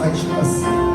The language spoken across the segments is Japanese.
愛します。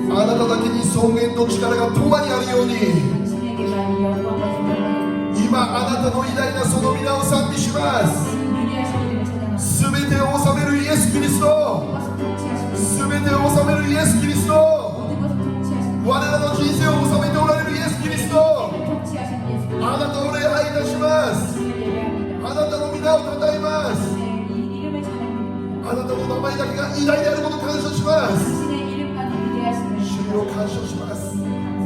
あなただけに尊厳と力が共にあるように、 당신에게만 영광과 존귀가 今あなたの偉大なその皆を賛美します。 위대하신 이름을 찬양합니다. すべてを治めるイエス・キリスト、 모든 것을 통치하시는 すべてを治めるイエス・キリスト、 모든 것을 통치하시는 我らの人生を治めておられるイエス・キリスト、 통치하시는 예수님 あなたを礼拝いたします。 예배합니다. あなたの皆をたたえます。 이 이름을 찬양합니다. あなたの名前だけが偉大であることを感謝します。 당신의 이름만 위대하심을 主を感謝します。 감사합니다.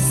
내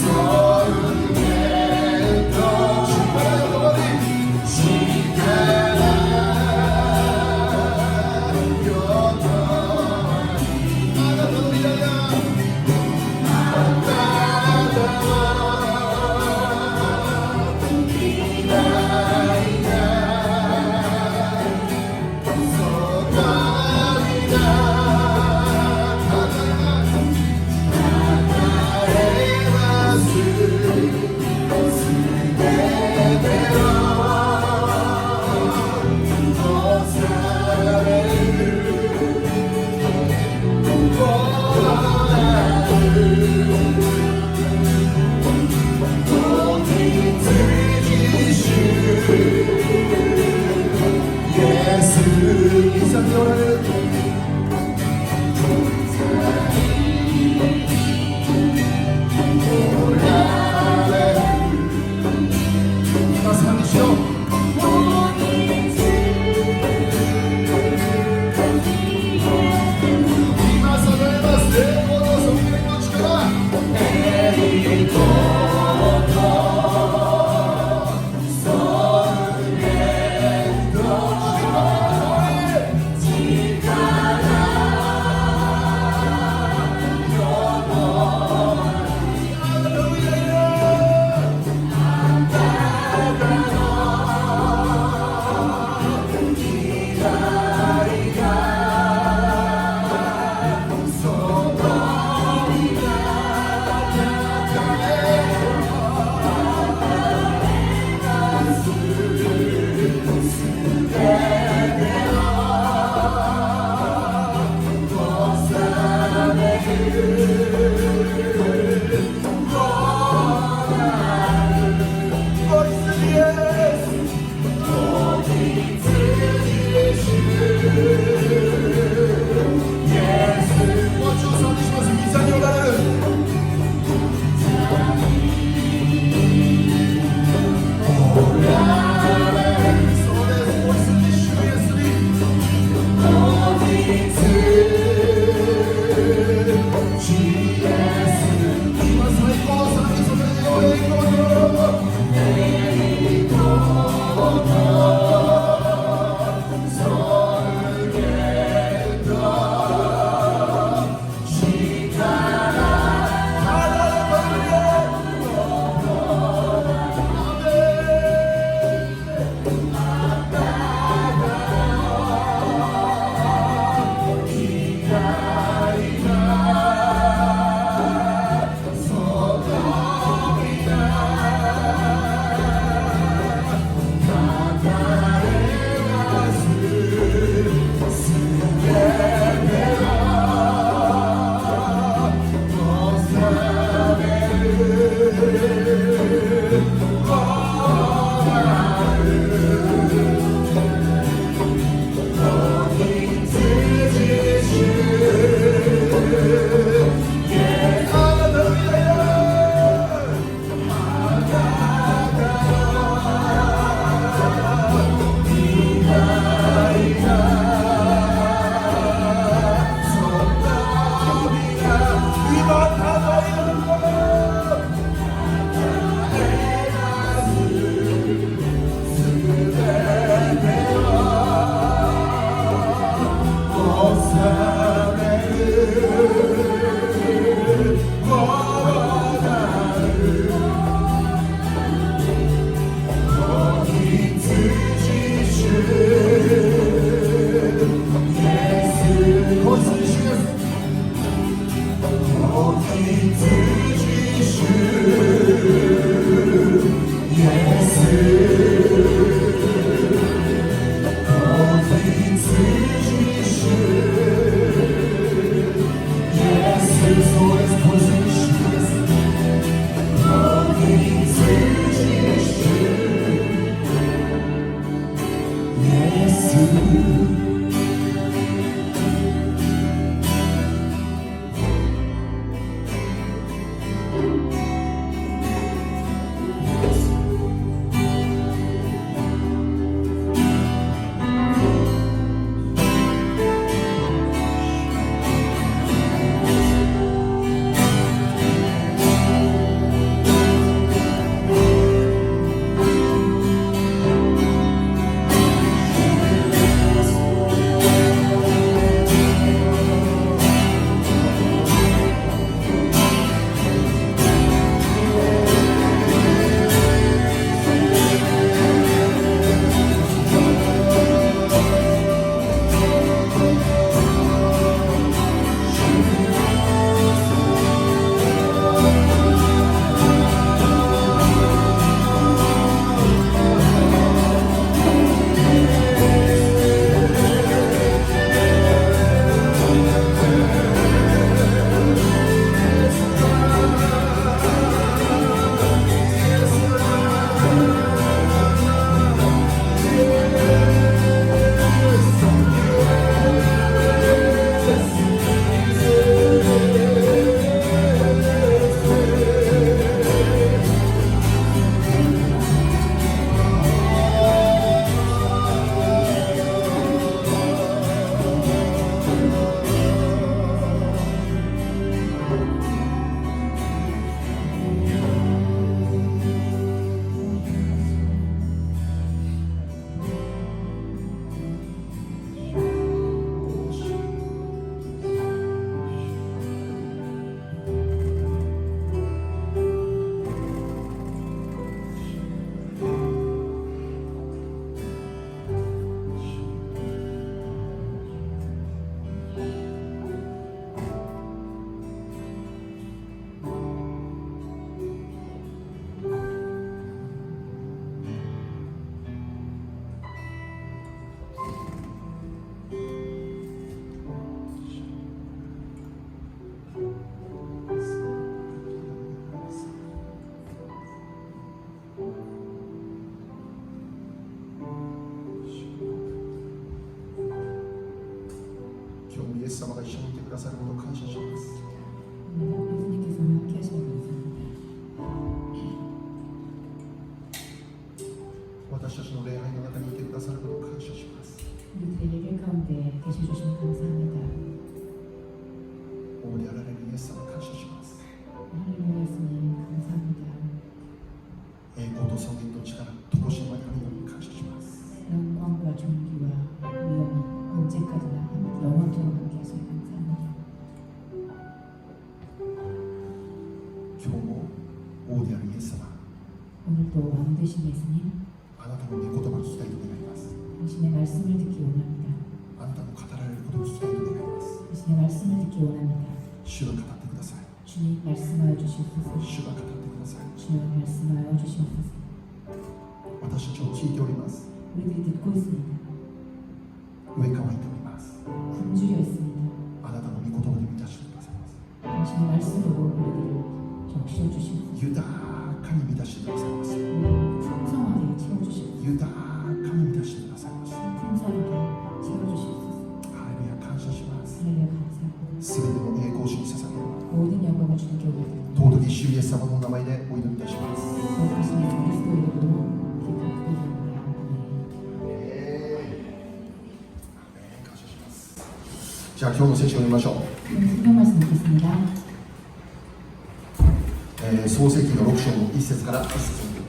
私たちの礼拝の中にいてくださることを感謝します。 우리들의 예배 가운데 계셔 주시면 감사합니다. 王であられるイエス様感謝します。 하나님의 예수님 감사합니다. 栄光と尊厳と力、とこしえまであるように感謝します。 영광과 존귀와 위엄이 언제까지나 영원토록 함께하시니 감사합니다. 今日も王であるイエス様、 오늘도 왕 되신 예수님, あなたの御言葉を聞きたいと願います。 당신의 말씀을 듣기 원합니다. あなたの語られることを聞きたいと願います。 당신의 말씀을 듣기 원합니다. 主が語ってください。 주님 말씀하여 주시옵소서. 主が語ってください。 주님 말씀하여 주시옵소서. 私たちを聞いております。 우리들이 듣고 있습니다. 上乾いております。 굶주려 있습니다. あなたの御言葉で満たしてくださいます。 당신의 말씀으로 우리들을 적셔 주시옵소서. 豊かに満たしてくださいます。 우리를 풍성하게 채워주시옵소서. 豊かに満たしてくださいます。 풍성하게 채워주시옵소서. ハレルヤ感謝します。 하나님 감사합니다. すべての栄光主に捧げる 모든 영광을 주님께 올려드립니다. 尊き主イエス様の名前でお祈りいたします。 거룩하신 예수 그리스도 이름으로 기도드립니다. 아멘. 感謝します。じゃあ今日の聖書を読みましょう。 오늘 성경 말씀 읽겠습니다. 創世記の6章の1節から1節に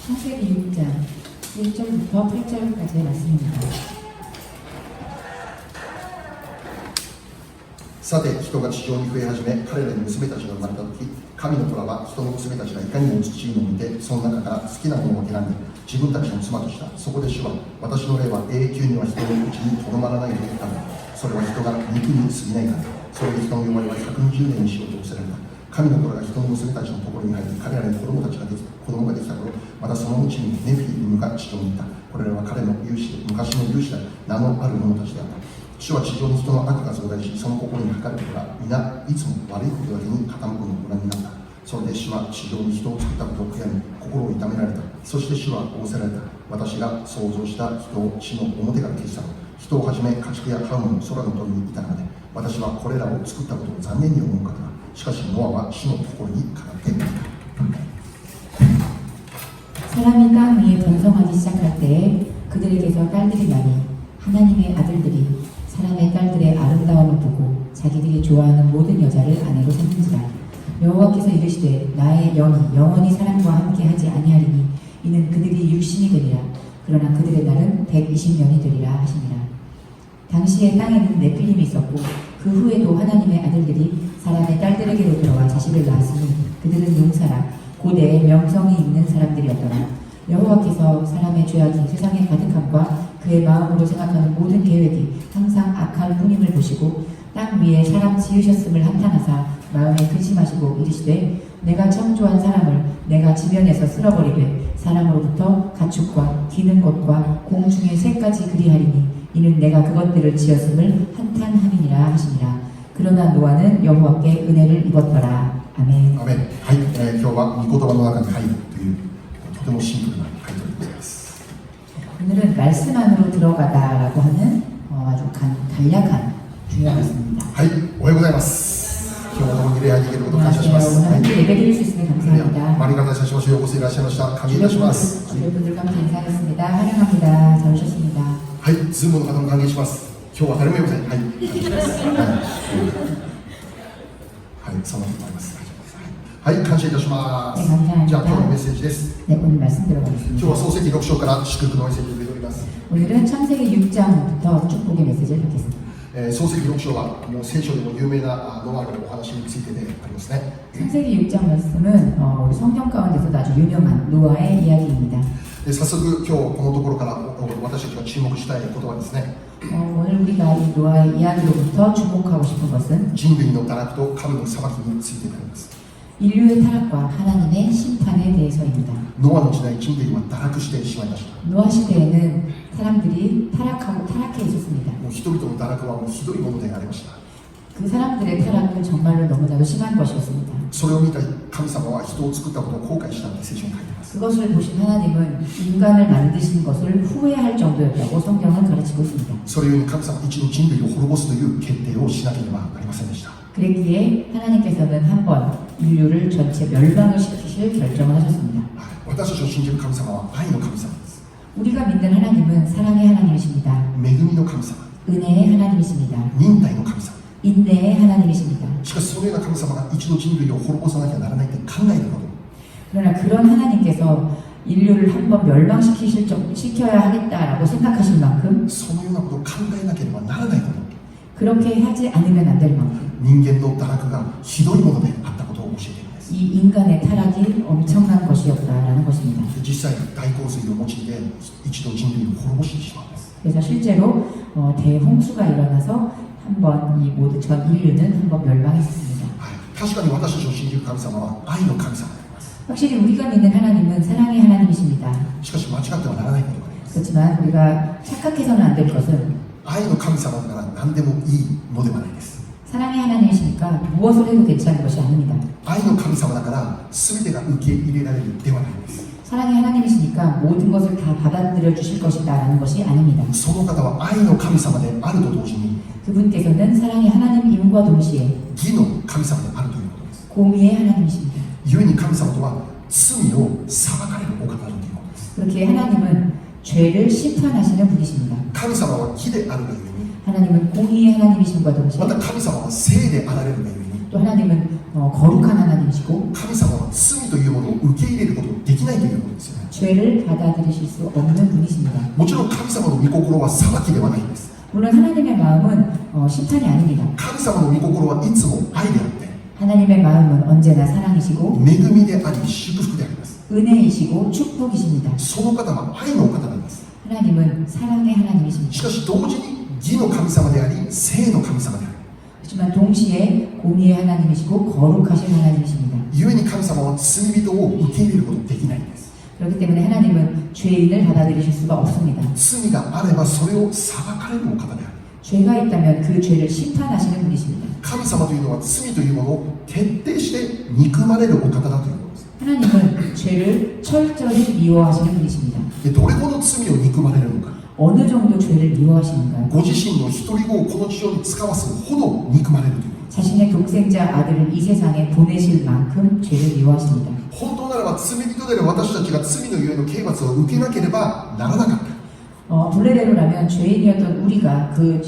창세기 6장 1절부터 8절까지의 말씀입니다. さて人が地上に増え始め、彼らに娘たちが生まれた時、神の虎は人の娘たちがいかにも美しいのを見て、その中から好きなものを選んで自分たちの妻とした。そこで主は、私の霊は永久には人のうちにとどまらないと言ったのだ。それは人が肉に過ぎないから。それで人の弱いは120年にしようと仰せられた。神の子らが人の娘たちのところに入り、彼らに子供ができた頃、またそのうちにネフィリムが地上にいた。これらは彼の勇士で、昔の勇士で名のある者たちであった。主は地上に人の悪が増大し、その心にかかることが皆いつも悪いことだけに傾くのをご覧になった。それで主は地上に人を作ったことを悔やみ、心を痛められた。そして主は仰せられた。私が創造した人を地の表から消したの。人をはじめ家畜や這うもの、空の鳥にいたので、私はこれらを作ったことを残念に思うからだ。しかしノアは主の心にかかっていた。 사람이 땅 위에 번성하기 시작할 때에 그들에게서 딸들이 나니 하나님의 아들들이 사람의 딸들의 아름다움을 보고 자기들이 좋아하는 모든 여자를 아내로 삼는지라. 여호와께서 이르시되 나의 영이 영원히 사람과 함께 하지 아니하리니 이는 그들이 육신이 되리라. 그러나 그들의 날은 120년이 되리라 하시니라. 당시에 땅에는 네필림이 있었고 그 후에도 하나님의 아들들이 사람의 딸들에게로 들어와 자식을 낳았으니 그들은 용사라 고대에 명성이 있는 사람들이었더라. 여호와께서 사람의 죄악이 세상에 가득함과 그의 마음으로 생각하는 모든 계획이 항상 악할 뿐임을 보시고 땅 위에 사람 지으셨음을 한탄하사 마음에 근심하시고 이르시되 내가 창조한 사람을 내가 지면에서 쓸어버리되 사람으로부터 가축과 기는 것과 공 중에 새까지 그리하리니 이는 내가 그것들을 지었음을 한탄함이니라 하시니라. 그러나 노아는 여호와께 은혜를 입었더라. 아멘. アメン。はい、今日は御言葉の中に入るというとてもシンプルな回答でございます。 오늘은 말씀 안으로 들어가다라고 하는 아주 간략한 중요한 말씀입니다. はい、おはようございます。今日も共に礼拝できることを感謝しま 안녕하세요. す。 오늘 はい、 함께 예배 드릴 수 있으니 감사합니다. マリカタシャシマシようこそいらっしゃいました。歓迎いたします。 주변 분들과 함께 인사하겠습니다. 환영합니다. 잘 오셨습니다. はい、ズームの方も歓迎します。今日は誰もいません。はい、はい、そのことあります。はい、感謝いたします。 네, 감사합니다. じゃあ今日のメッセージです。 네, 오늘 말씀 今日 들어보겠습니다. は創世記6章から祝福のメッセージを受けております。 오늘은 창세기 6장부터 축복의 메시지를 듣겠습니다. 創世記6章はもう聖書でも有名なノアのお話についてでありますね。 창세기 6장 말씀은 우리 성경 가운데서도 아주 유명한 노아의 이야기입니다. で早速今日このところから私たちが注目したい言葉ですね。 오늘 우리가 이 노아의 이야기로부터 주목하고 싶은 것은 人類の堕落と神の裁きについてであります。 인류의 타락과 하나님의 심판에 대해서입니다. ノアの時代、人類は堕落してしまいました。 노아 시대에는 사람들이 타락해 있었습니다. もう人々の堕落はもうひどいものでありました。 그 사람들의 타락은 정말로 너무나도 심한 것이었습니다. それを見た神様は人を作ったことを後悔したって聖書に書いています。 그것을 보신 하나님은 인간을 만드신 것을 후회할 정도였다고 성경은 가르치고 있습니다. それゆえに神様は一度人類を滅ぼすという決定をしなければなりませんでした。 그랬기에 하나님께서는 한번 인류를 전체 멸망을 시키실 결정을 하셨습니다. 私たちの信じる神様は愛の神様です。 우리가 믿는 하나님은 사랑의 하나님이십니다. 恵みの神様、 은혜의 하나님이십니다. 忍耐の神様。 인내의 하나님이십니다. しかしそのような神様が一度人類を滅ぼさなきゃならないって考えること、 그러나 그런 하나님께서 인류를 한번 멸망시켜야 하겠다라고 생각하신 만큼 そのようなことを考えなければならないこと、 그렇게 하지 않으면 안 될 만큼 人間の堕落がひどいものであったことを教えているんです。 이 인간의 타락이 엄청난 것이었다라는 것입니다. 実際大洪水を用いて一度人類を滅ぼしてしまうんです。 그래서 실제로 대홍수가 일어나서 한번 이 모든 전 인류는 한번 멸망했습니다. はい、確かに私たちの信じる神様は愛の神様であります。 확실히 우리가 믿는 하나님은 사랑의 하나님이십니다. しかし間違ってはならないことがあります。 그렇지만 우리가 착각해서는 안 될 것은 愛の神様だから何でもいいのではないです。 사랑의 하나님이시니까 무엇을 해도 괜찮은 것이 아닙니다. 愛の神様だから全てが受け入れられるではないんです。 사랑의 하나님이시니까 모든 것을 다 받아들여 주실 것이다라는 것이 아닙니다. その方は愛の神様であると同時に 그분께서는 사랑의 하나님임과 동시에 義の神様であるということです。 공의의 하나님이십니다. 故に神様とは罪を裁かれるお方だということです。 그렇게 하나님은 죄를 심판하시는 분이십니다. 神様は義であるがゆえに、 하나님은 공의의 하나님이심과 동시에 また神様は聖であられるがゆえに、 또 하나님은 거룩한 하나님이시고 神様は罪というものを受け入れることができないということですよね。 죄를 받아들이실 수 없는 분이십니다. もちろん神様の御心は裁きではないんです。 물론 하나님의 마음은 심판이 아닙니다. 神様の御心はいつも愛であって、 하나님의 마음은 언제나 사랑이시고 恵みであり祝福であります。 은혜이시고 축복이십니다. その方は愛のお方なんです。 하나님은 사랑의 하나님이십니다. しかし同時に義の神様であり聖の神様である。 하지만 동시에 공의의 하나님이시고 거룩하신 하나님이십니다. 故に神様は罪人を受け入れることができないんです。 그렇기 때문에 하나님은 죄인을 받아들이실 수가 없습니다. 罪があればそれを裁かれるお方である。 죄가 있다면 그 죄를 심판하시는 분이십니다. 神様というのは罪というものを徹底して憎まれるお方だということです。 하나님은 죄를 철저히 미워하시는 분이십니다. でどれほど罪を憎まれるのか、 어느 정도 죄를 미워하시는가요? ご自身の一人子をこの地上に使わすほど憎まれるということです。 자신의 독생자 아들을 이 세상에 보내실 만큼 죄를 미워하십니다. 本当ならば罪人である私たちが罪のゆえの刑罰を受けなければならなかった。 본래대로라면 죄인이었던 우리가 그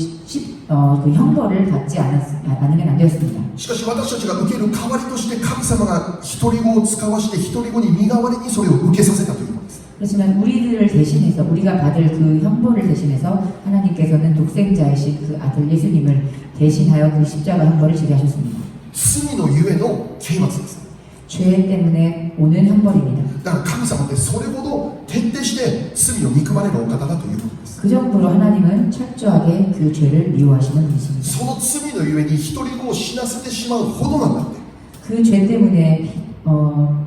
형벌을 받지 않으면 안 되었습니다. しかし私たちが受ける代わりとして神様が一人子を使わして一人子に身代わりにそれを受けさせたということです。 그렇지만 우리들을 대신해서 우리가 받을 그 형벌을 대신해서 하나님께서는 독생자이신 그 아들 예수님을 대신하여 그 십자가 형벌을 지게 하셨습니다. 罪のゆえの刑罰です。 죄 때문에 오는 형벌입니다. だから神様ってそれほど徹底して罪を憎まれるお方だということです。 그 정도로 하나님은 철저하게 그 죄를 미워하시는 분이십니다. その罪のゆえに一人子を死なせてしまうほどなんだって。 그 죄 때문에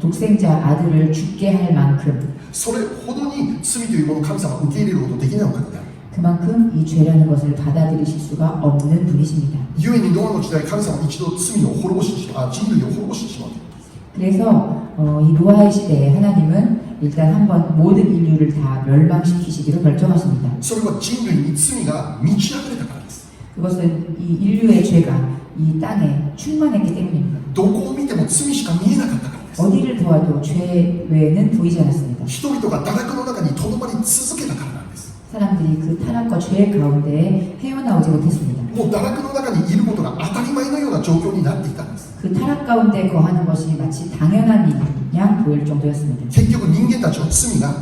독생자 아들을 죽게 할 만큼 それほどに罪というものを神様は受け入れることができないお方である。 그만큼 이 죄라는 것을 받아들이실 수가 없는 분이십니다. 故にノアの時代神様は一度罪を滅ぼしてしまう、人類を滅ぼしてしまうということです。 그래서 이 노아의 시대에 하나님은 일단 한번 모든 인류를 다 멸망시키시기로 결정하십니다. それは人類に罪が満ち溢れたからです。 그것은 이 인류의 죄가 이 땅에 충만했기 때문입니다. どこを見ても罪しか見えなかったからです。 어디를 보아도 죄 외에는 보이지 않았습니다. 人々が堕落の中にとどまり続けたからなんです。 사람들이 그 타락과 죄 가운데 헤어나오지 못했습니다. もう堕落の中にいることが当たり前のような状況になっていたんです。 그 타락 가운데 거하는 것이 마치 당연한 일인 양 보일 정도였습니다. 結局人間たちの罪が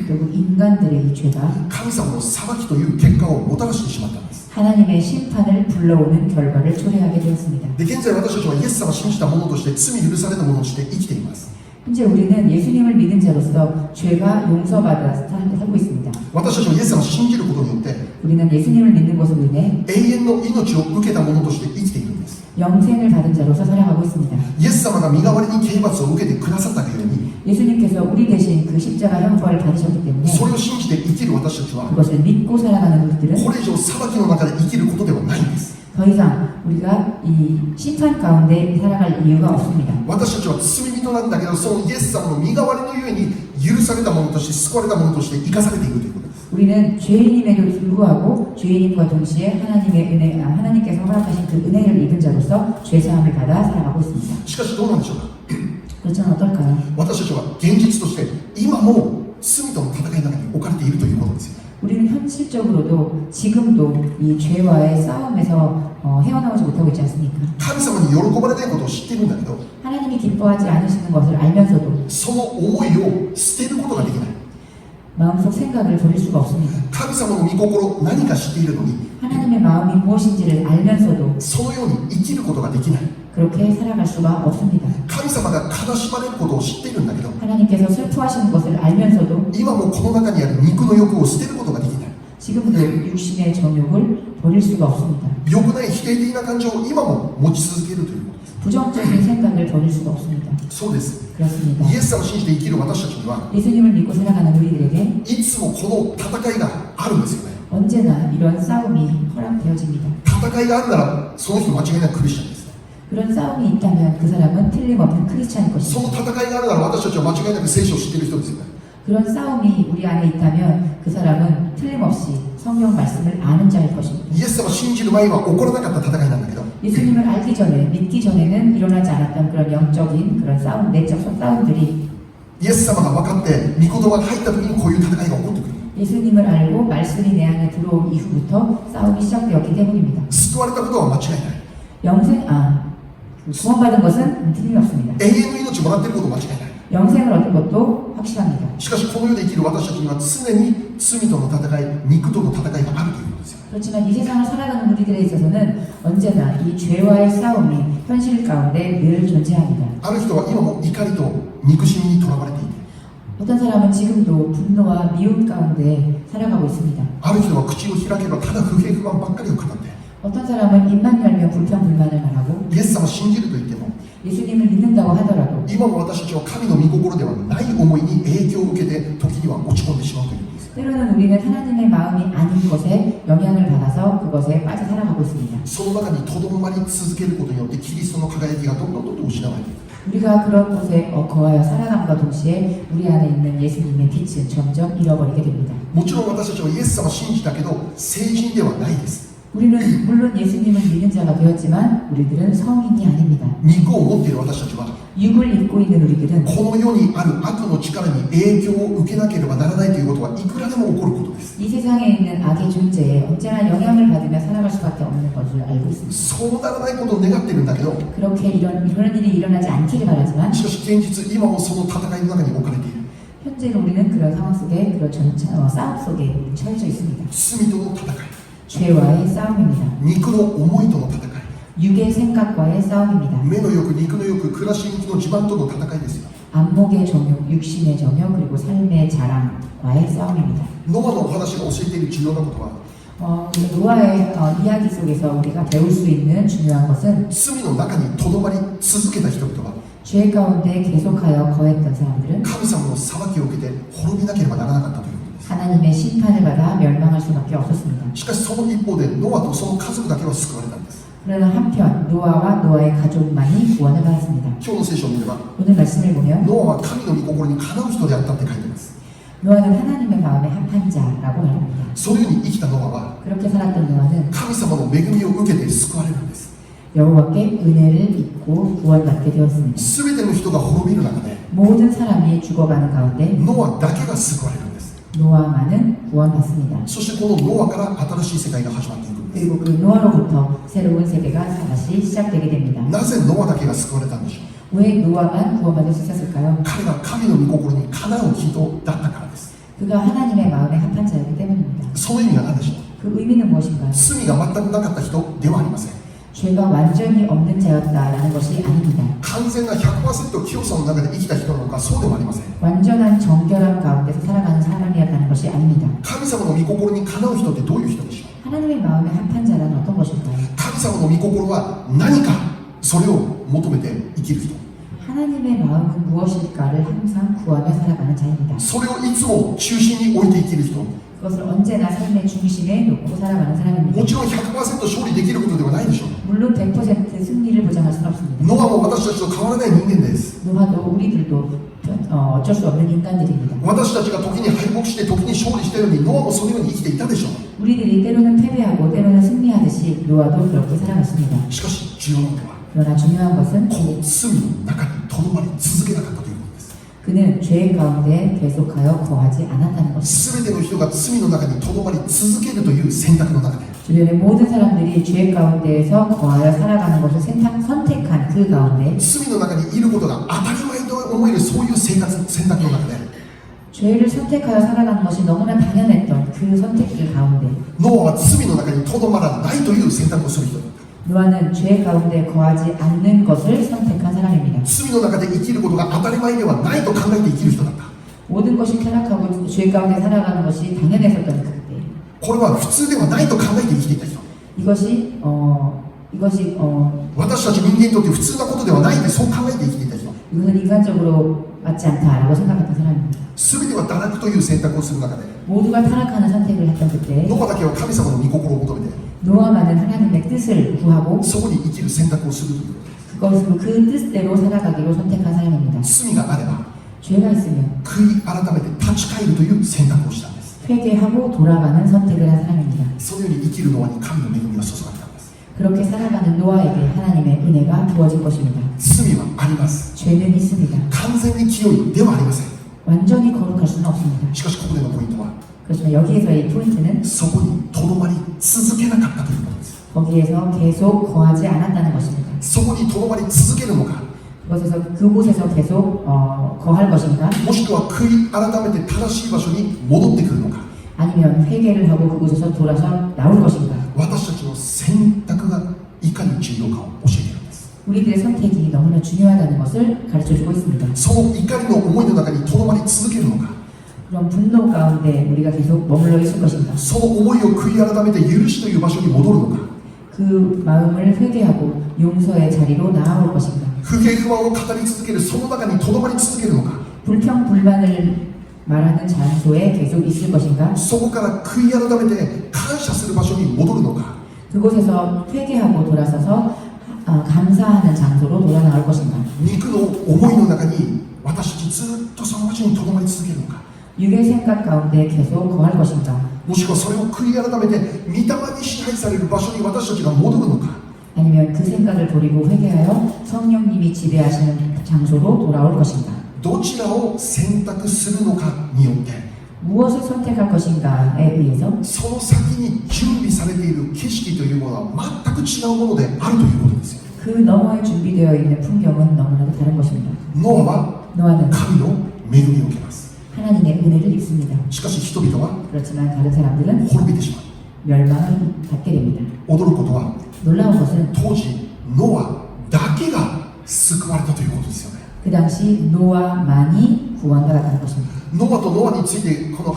결국 인간들의 이 죄가 神様の裁きという結果をもたらしてしまったんです。 하나님의 심판을 불러오는 결과를 초래하게 되었습니다. で現在私たちはイエス様を信じた者として罪許された者として生きています。 현재 우리는 예수님을 믿은 자로서 죄가 용서받아 살고 있습니다. 私たちはイエス様を信じることによって 우리는 예수님을 믿는 것으로 인해 永遠の命を受けた者として生きているんです。 영생을 받은 자로서 살아가고 있습니다. イエス様が身代わりに刑罰を受けてくださったがゆえに 예수님께서 우리 대신 그 십자가 형벌을 받으셨기 때문에 それを信じて生きる私たちは 그것을 믿고 살아가는 우리들은 これ以上裁きの中で生きることではないんです。 더 이상 우리가 이 심판 가운데 살아갈 이유가 없습니다. 私たちは罪人なんだけど、そのイエス様の身代わりのゆえに許された者として救われた者として生かされているということです。 우리는 죄인임에도 불구하고 죄인임과 동시에 하나님의 은혜, 하나님께서 허락하신 그 은혜를 입은 자로서 죄사함을 받아 살아가고 있습니다. しかしどうなんでしょうか。 그렇지는 어떨까요? 私たちは現実として今も罪との戦いの中に置かれている。っているということですよ。 우리는 현실적으로도 지금도 이 죄와의 싸움에서 헤어나오지 못하고 있지 않습니까? 神様に喜ばれないことを知っているんだけど、 하나님이 기뻐하지 않으시는 것을 알면서도 その思いを捨てることができない。 마음속 생각을 버릴 수가 없습니다. 神様の御心、何か知っているのに、 하나님의 마음이 무엇인지를 알면서도 そのように生きることができない。 그렇게 살아갈 수가 없습니다. 神様が悲しまれることを知っているんだけど、 하나님께서 슬퍼하시는 것을 알면서도 今もこの中にある肉の欲を捨てることができない。 지금도 육신의 정욕을 버릴 수가 없습니다. 良くない否定的な感情を今も持ち続けるということです。 부정적인 생각을 버릴 수가 없습니다. そうです。 그렇습니다. イエス様を信じて生きる私たちには、 예수님을 믿고 살아가는 우리들에게 いつもこの戦いがあるんですよね。 언제나 이런 싸움이 허락되어집니다. 戦いがあるなら、その人間違いなくクリスチャンです。 그런 싸움이 있다면 그 사람은 틀림없는 크리스찬일 その 것입니다. 戦いがあるなら、私たちは間違いなく聖書を知っている人ですよね。 그런 싸움이 우리 안에 있다면 그 사람은 틀림없이 성경 말씀을 아는 자일 것입니다. イエス様を信じる前は起こらなかった戦いなんだけど、 예수님을 알기 전에, 믿기 전에는 일어나지 않았던 그런 영적인 그런 싸움, 내적 싸움들이 イエス様が分かって、御言葉が入った時にこういう戦いが起こってくる。 예수님을 알고 말씀이 내 안에 들어온 이후부터 싸움이 시작되었기 때문입니다. 救われたことは間違いない。 구원받은 것은 틀림없습니다. 永遠の命もらっていることは間違いない。 영생을 얻은 것도 확실합니다. しかしこの世で生きる私たちには常に罪との戦い、肉との戦いがあるということですよ。 그렇지만 이 세상을 살아가는 우리들에 있어서는 언제나 이 죄와의 싸움이 현실 가운데 늘 존재합니다. ある人は今も怒りと憎しみにとらわれていて、 어떤 사람은 지금도 분노와 미움 가운데 살아가고 있습니다. ある人は口を開けばただ不平不満ばっかりを語って、 어떤 사람은 입만 열면 불평불만을 말하고 イエス様を信じると言っても、 예수님을 믿는다고 하더라도 今も私たちは神の御心ではない思いに影響を受けて時には落ち込んでしまうということです。 때로는 우리는 하나님의 마음이 아닌 것에 영향을 받아서 그것에 빠져 살아가고 있습니다. その中にとどまり続けることによってキリストの輝きがどんどん失われていく。 우리가 그런 곳에 거하여 살아감과 동시에 우리 안에 있는 예수님의 빛은 점점 잃어버리게 됩니다. もちろん私たちはイエス様を信じたけど聖人ではないです。 우리는 물론 예수님을 믿는 자가 되었지만 우리들은 성인이 아닙니다. 肉を持っている私たちは 육을 입고 있는 우리들은 この世にある悪の力に影響を受けなければならないということはいくらでも起こることです。 이 세상에 있는 악의 존재에 언제나 영향을 받으며 살아갈 수밖에 없는 것을 알고 있습니다. そうならないことを願っているんだけど、 그렇게 이런 일이 일어나지 않기를 바라지만 しかし現実今もその戦いの中に置かれている。 현재는 우리는 그런 상황 속에 그런 싸움 속에 처해져 있습니다. 罪との戦い、 죄와의 싸움입니다. 肉の思いとの戦い、 육의 생각과의 싸움입니다. 目の欲、肉の欲、暮らし向きの自慢との戦いですよ。 안목의 정욕, 육신의 정욕, 그리고 삶의 자랑과의 싸움입니다. ノアのお話が教えている重要なことは、 노아의 이야기 속에서 우리가 배울 수 있는 중요한 것은 罪の中にとどまり続けた人々は 죄 가운데 계속하여 거했던 사람들은 神様の裁きを受けて滅びなければならなかったということです。 하나님의 심판을 받아 멸망할 수밖에 없었습니다. しかしその一方でノアとその家族だけは救われたんです。 그러나 한편 노아와 노아의 가족만이 구원을 받았습니다. 今日の聖書を見れば 오늘 말씀을 보면 ノアは神の御心にかなう人であったって書いてます。 노아는 하나님의 마음에 합한 자라고 말합니다. そのように生きたノアは 그렇게 살았던 노아는 神様の恵みを受けて救われるんです。 여호와께 은혜를 입고 구원받게 되었습니다. 全ての人が滅びる中で 모든 사람이 죽어가는 가운데 ノアだけが救われるんです。 노아만은 구원받습니다. そしてこのノアから新しい世界が始まっていくんです。 그리고 그 노아로부터 새로운 세계가 다시 시작되게 됩니다. なぜノアだけが救われたんでしょう。 왜 노아만 구원받을 수 있었을까요? 彼が神の御心にかなう人だったからです。 그가 하나님의 마음에 합한 자였기 때문입니다. その意味は何でしょう。 그 의미는 무엇인가요? 罪が全くなかった人ではありません。 죄가 완전히 없는 자였다라는 것이 아닙니다. 完全な 100% 清さの中で生きた人なのか、そうではありません。 완전한 정결함 가운데서 살아가는 사람이었다는 것이 아닙니다. 神様の御心にかなう人ってどういう人でしょう。 하나님의 마음에 합한 자란 어떤 것일까요? 神様の御心は何か、それを求めて生きる人。 하나님의 마음은 무엇일까를 항상 구하며 살아가는 자입니다. それをいつも中心に置いて生きる人。 그것을 언제나 삶의 중심에 놓고 살아가는 사람입니다. もちろん 100% 勝利できることではないでしょう。 물론 100% 승리를 보장할 수는 없습니다. ノアも私たちと変わらない人間です。 노아도 우리들도 어쩔 수 없는 인간들입니다. 私たちが時に敗北して時に勝利しているのに、ノアもそのように生きていたでしょう。 우리들이 때로는 패배하고 때로는 승리하듯이 노아도 그렇게 살아갔습니다. しかし重要なことは、 그러나 중요한 것은 この罪の中にとどまり続けなかったということです。그 그는 죄 가운데 계속하여 거하지 않았다는 것입니다. すべての人が罪の中にとどまり続けるという選択の中で 주변의 모든 사람들이 죄 가운데에서 거하여 살아가는 것을 선택한 그 가운데 罪の中にいることが当たり前と思えるそういう選択の中で 죄를 선택하여 살아가는 것이 너무나 당연했던 그 선택들 가운데 ノアは罪の中にとどまらないという選択をする人だった 노아는 죄 가운데 거하지 않는 것을 선택한 사람입니다. 罪の中で生きることが当たり前ではないと考えて生きる人だった 모든 것이 타락하고 죄 가운데 살아가는 것이 당연했었던 그때 これは普通ではないと考えて生きていた人 이것이 私たち人間にとって普通なことではないってそう考えて生きていた人 이것은 인간적으로 맞지 않다라고 생각했던 사람입니다. 全ては堕落という選択をする中で 모두가 타락하는 선택을 했던 그때 ノアだけは神様の御心を求めて 노아만은 하나님의 뜻을 구하고 そこに生きる選択をするということです 그 뜻대로 살아가기로 선택한 사람입니다. 罪があれば 죄가 있으면 悔い改めて立ち返るという選択をしたんです 회개하고 돌아가는 선택을 한 사람입니다. そのように生きるノアに神の恵みが注がれたんです 그렇게 살아가는 노아에게 하나님의 은혜가 부어진 것입니다. 罪はあります 죄는 있습니다. 完全に清いではありません 완전히 거룩할 수는 없습니다. しかしここでのポイントは 그렇지만 여기에서의 포인트는 そこにとどまり続けなかったということです 거기에서 계속 거하지 않았다는 것입니다. そこにとどまり続けるのか 그곳에서 계속 거할 것인가 もしくは悔い改めて正しい場所に戻ってくるのか 아니면 회개를 하고 그곳에서 돌아서 나올 것인가 私たちの選択がいかに重要かを教えているんです 우리들의 선택이 너무나 중요하다는 것을 가르쳐주고 있습니다. その怒りの思いの中にとどまり続けるのか 그럼 분노 가운데 우리가 계속 머물러 있을 것인가 その思いを悔い改めて許しという場所に戻るのか 그 마음을 회개하고 용서의 자리로 나아올 것인가 不平不満を語り続けるその中にとどまり続けるのか 불평불만을 말하는 장소에 계속 있을 것인가 そこから悔い改めて感謝する場所に戻るのか 그곳에서 회개하고 돌아서서 감사하는 장소로 돌아 나올 것인가 肉の思いの中に私たちずっとその場所にとどまり続けるのか 육의 생각 가운데 계속 거할 것인가 もしくはそれを悔い改めて御霊に支配される場所に私たちが戻るのか 아니면 그 생각을 버리고 회개하여 성령님이 지배하시는 장소로 돌아올 것인가 どちらを選択するのかによって 무엇을 선택할 것인가에 의해서 その先に準備されている景色というものは全く違うものであるということですよ 그 너머에 준비되어 있는 풍경은 너무나도 다른 것입니다. ノアは 노아는 神の恵みを受けます 하나님의 은혜를 입습니다. しかし人々は 그렇지만 다른 사람들은 滅びてしまう 멸망을 받게 됩니다. 驚くことは 놀라운 것은 当時ノアだけが救われたということですよね 그 당시 노아만이 구원받았다는 것입니다. ノアとノアについてこの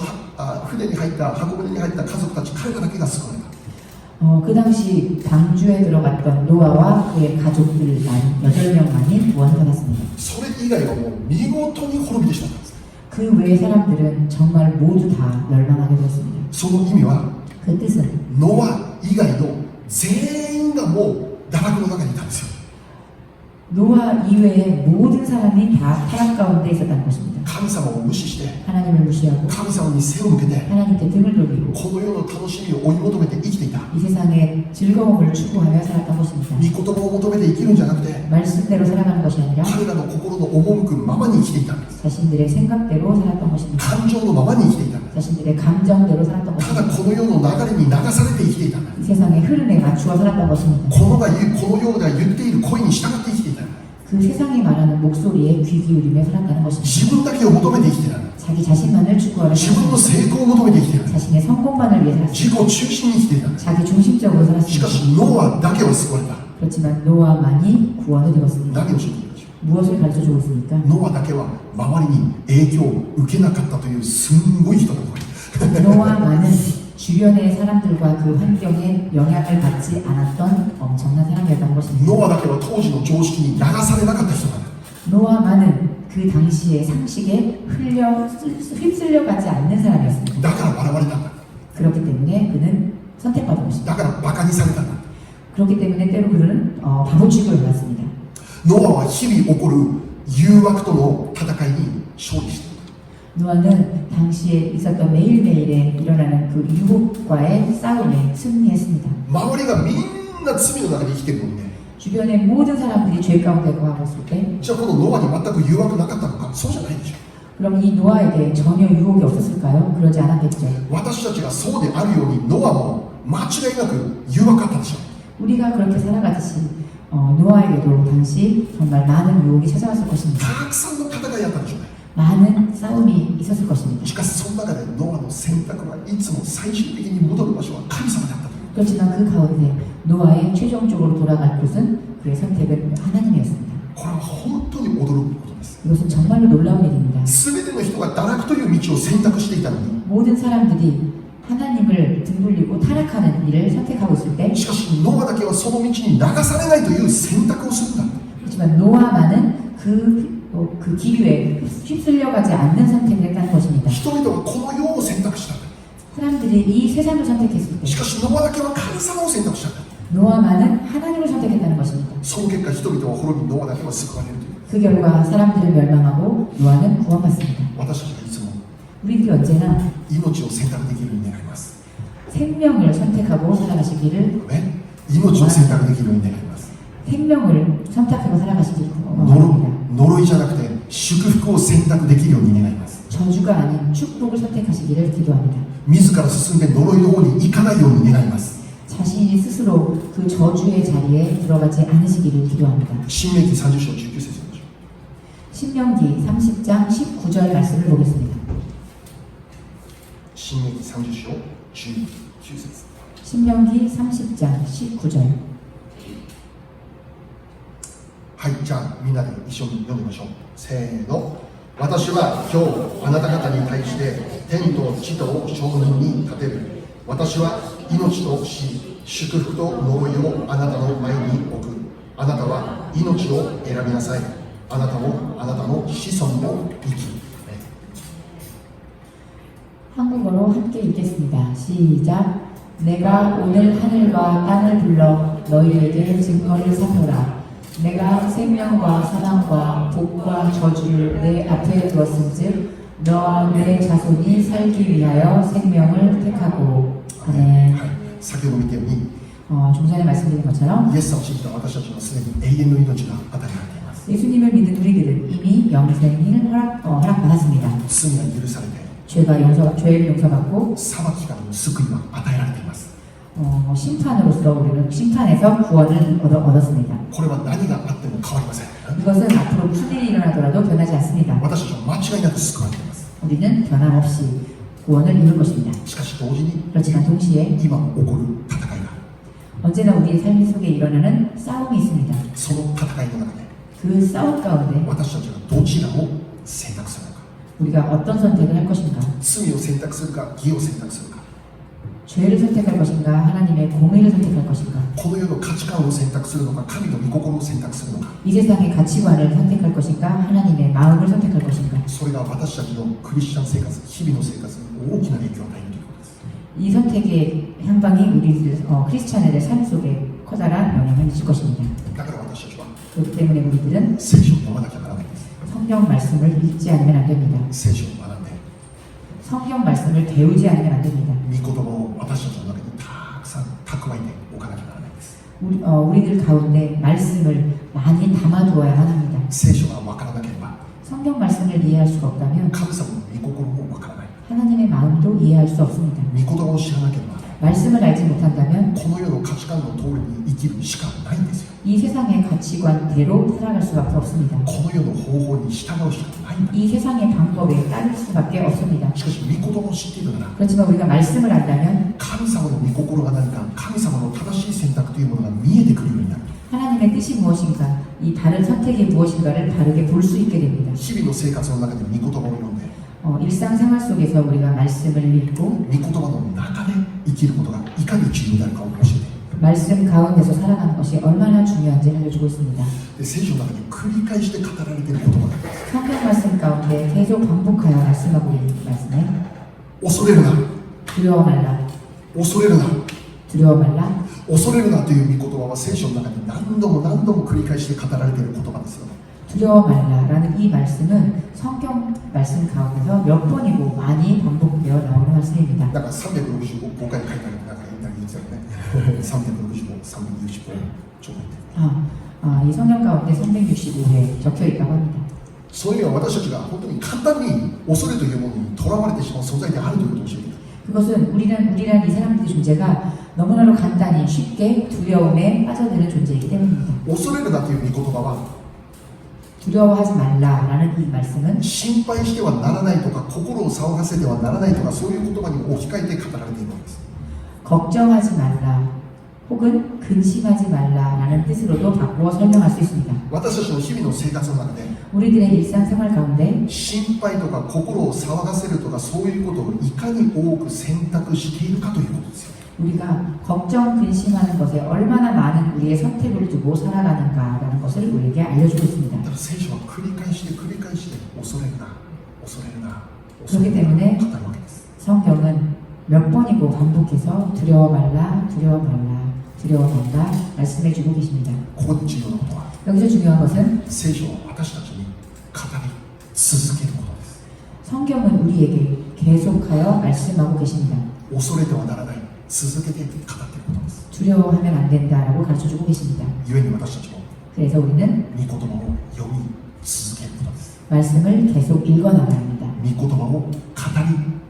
船に入った箱舟に入った家族たち彼らだけが救われた 그 당시 방주에 들어갔던 노아와 그의 가족들만 8명만이 구원받았습니다. それ以外はもう見事に滅びてしまったんです 그 외의 사람들은 정말 모두 다 멸망하게 되었습니다. その意味は 그 뜻은 ノア以外の全員がもう堕落の中にいたんですよ 노아 이외의 모든 사람이 다 타락 가운데 있었다는 것입니다. 神様を無視して 하나님을 무시하고 神様に背を向けて 하나님께 등을 돌리고 この世の楽しみを追い求めて生きていた 이 세상의 즐거움을 추구하며 살았던 것입니다. 御言葉を求めて生きるんじゃなくて 말씀대로 살아가는 것이 아니라 彼らの心の赴くままに生きていたんです 자신들의 생각대로 살았던 것입니다. 感情のままに生きていたんです 자신들의 감정대로 살았던 ただ 것입니다. この世の流れに流されて生きていたんです 이 세상의 흐름에 맞추어 살았던 것입니다. この世が言っている声に従って生きていたんです 그 세상이 말하는 목소리에 귀 기울이며 살았다는 것입니다. 自分だけを求めて生きていたんです 자기 자신만을 추구하며 自分の 살았습니다. 成功を求めて生きていたんです 자신의 성공만을 위해 自己 살았습니다. 中心に生きていたんです 자기 중심적으로 しか 살았습니다. しノアだけは救われた 그렇지만 노아만이 구원을 입었습니다. 何を教えているでしょ 무엇을 가르쳐주고 있습니까? うノアだけは周りに影響を受けなかったというすんごい人だと思います 노아만은 주변의 사람들과 그 환경에 영향을 받지 않았던 엄청난 사람이었던 것입니다. ノアだけは当時の常識に流されなかった人なんだ 노아만은 그 당시의 상식에 휩쓸려가지 않는 사람이었습니다. だから笑われたんだ 그렇기 때문에 그는 선택받은 것입니다. だからバカにされたんだ 그렇기 때문에 때로 그는 바보 취급을 받습니다. ノアは日々起こる誘惑との戦いに勝利していた 노아는 당시에 있었던 매일매일에 일어나는 그 유혹과의 싸움에 승리했습니다. 周りがみんな罪の中に生きてるのにね 주변의 모든 사람들이 죄 가운데 거하고 있을 때 じゃあこのノアに全く誘惑なかったのかそうじゃないでしょ 그럼 이 노아에게 전혀 유혹이 없었을까요? 그러지 않았겠죠. 私たちがそうであるようにノアも間違いなく誘惑あったでしょう。 우리가 그렇게 살아가듯이 노아에게도 당시 정말 많은 유혹이 찾아왔을 것입니다. たくさんの戦いあったでしょうね。 많은 싸움이 있었을 것입니다. しかしその中でノアの選択はいつも最終的に戻る場所は神様だったという。 그렇지만 그 가운데 노아의 최종적으로 돌아갈 곳은 그의 선택은 하나님이었습니다. これは本当に驚くことです。 이것은 정말로 놀라운 일입니다. 全ての人が堕落という道を選択していたのに、 모든 사람들이 하나님을 등불리고 타락하는 일을 선택하고 있을 때 しかしノアだけはその道に流されないという選択をするんだ。 그렇지만 노아만은 그 기류에 휩쓸려가지 않는 선택을 했다는 것입니다. 人々はこの世を選択した。 사람들이 이 세상을 선택했을 때 しかしノアだけは神様を選択した。 노아만은 하나님을 선택했다는 것입니다. その結果人々は滅び、ノアだけは救われるという。 그 결과 사람들은 멸망하고 노아는 구원받습니다. 私たちがいつも 우리들이 언제나 命を選択できるように願います。 생명을 선택하고 살아가시기를 ね、命を選択できるように願います。 생명을 선택하고 살아가시기를 呪 원합니다. 呪いじゃなくて祝福を選択できるように願います。 저주가 아닌 축복을 선택하시기를 기도합니다. 自ら進んで呪いの方に行かないように願います。 자신이 스스로 그 저주의 자리에 들어가지 않으시기를 기도합니다. 新明記30章19節でしょ 신명기 30장 19절 말씀을 보겠습니다. 新明記30章19節 신명기 30장 19절 はい、じゃあみんなで一緒に読んでみましょう。せーの。私は今日あなた方に対して天と地とを証人に立てる。私は命と死、祝福と呪いをあなたの前に置く。あなたは命を選びなさい。あなたもあなたの子孫も生き。 한국어로 함께 읽겠습니다. 시작. 내가 오늘 하늘과 땅을 불러 너희에게 증거를 삼노라. 내가 생명과 사망과 복과 저주를 내 앞에 두었은즉 너와 내 자손이 살기 위하여 생명을 택하고. 아멘. 先ほど見たように 좀 전에 말씀드린 것처럼 イエス様を信じた私たちはすでに永遠の命が与えられています。 예수님을 믿는 우리들은 이미 영생을 허락받았습니다. 罪が許されて 죄를 용서받고 裁きからの救いは与えられています。 심판으로서 우리는 심판에서 구원을 얻었습니다. これは何があっても変わりません。 이것은 앞으로 무슨 일이 일어나더라도 변하지 않습니다. 私たちは間違いなく救われています。 우리는 변함없이 구원을 이룰 것입니다. しかし同時に 그렇지만 동시에 今起こる戦いが 언제나 우리의 삶 속에 일어나는 싸움이 있습니다. その戦いの中で 그 싸움 가운데 私たちはどちらを選択するのか、 우리가 어떤 선택을 할 것인가, 罪を選択するか義を選択するか、 죄를 선택할 것인가, 하나님의 공의를 선택할 것인가, この世の価値観を選択するのか、神の御心を選択するのか、 이 세상의 가치관을 선택할 것인가, 하나님의 마음을 선택할 것인가. それが私たちのクリスチャン生活、日々の生活に大きな影響を与えるということです。 이 선택의 향방이 우리들 크리스찬들의 삶 속에 커다란 영향을 미칠 것입니다. だから私たちは 그렇기 때문에 우리들은 聖書を読まなきゃならないんです。 성경 말씀을 읽지 않으면 안 됩니다. 聖書を学んで 성경 말씀을 배우지 않으면 안 됩니다. 御言葉を私たちの中にたくさん蓄えておかなきゃならないんです。 우리들 가운데 말씀을 많이 담아두어야만 합니다. 聖書が分からなければ 성경 말씀을 이해할 수가 없다면 神様の御心も分からない。 하나님의 마음도 이해할 수 없습니다. 御言葉を知らなければ 말씀을 알지 못한다면 この世の価値観の通りに生きるしかないんですよ。 이 세상의 가치관대로 살아갈 수밖에 없습니다. この世の方法に従うしかないんだ。 이 세상의 방법에 따를 수밖에 없습니다. しかし御言葉を知っているなら 그렇지만 우리가 말씀을 안다면 神様の御心が何か、神様の正しい選択というものが見えてくるようになる。 하나님의 뜻이 무엇인가, 이 바른 선택이 무엇인가를 바르게 볼 수 있게 됩니다. 日々の生活の中で御言葉を読んで 일상생활 속에서 우리가 말씀을 읽고 御言葉の中で生きることがいかに重要であるかを教えている。 말씀 가운데서 살아가는 것이 얼마나 중요한지 알려주고 있습니다. で聖書の中に繰り返して語られている言葉があります。 성경 말씀 가운데 계속 반복하여 말씀하고 있는 말씀에 恐れるな、 두려워 말라, 恐れるな、 두려워 말라, 恐れるなという御言葉は聖書の中に何度も何度も繰り返して語られている言葉ですよね。 두려워 말라라는 이 말씀은 성경 말씀 가운데서 몇 번이고 많이 반복되어 나오는 말씀입니다. だから365回書いてあるってなんか言ってたよね。365、365ちょうど言って。 이 성경 가운데 365회 적혀 있다고 합니다. そういう意味は私たちが本当に簡単に恐れというものにとらわれてしまう存在であるということを教えている。 그것은 우리란 이 사람들의 존재가 너무나도 간단히 쉽게 두려움에 빠져드는 존재이기 때문입니다. 恐れるなという御言葉は 두려워하지 말라라는 이 말씀은 心配してはならないとか心を騒がせてはならないとかそういう言葉に置き換えて語られているわけです。 걱정하지 말라 혹은 근심하지 말라라는 뜻으로도 바꾸어 설명할 수 있습니다. 私たちの日々の生活の中で 우리들의 일상생활 가운데 心配とか心を騒がせるとかそういうことをいかに多く選択しているかということですよ。 우리가 걱정, 근심하는 것에 얼마나 많은 우리의 선택을 두고 살아가는가라는 것을 우리에게 알려주고 있습니다. だから聖書は繰り返して繰り返して恐れるな恐れるな 그렇기 때문에 語るわけです。 성경은 몇 번이고 반복해서 두려워 말라, 두려워 말라, 두려워 말라 말씀해주고 계십니다. ここで重要なことは 여기서 중요한 것은 聖書は私たちに語り続けることです。 성경은 우리에게 계속하여 말씀하고 계십니다. 恐れてはならない続けて語っていることです。 두려워하면 안 된다라고 가르쳐주고 계십니다. 故に私たちも 그래서 우리는 御言葉を読み続けることです。 말씀을 계속 읽어나가야 합니다. 御言葉を語り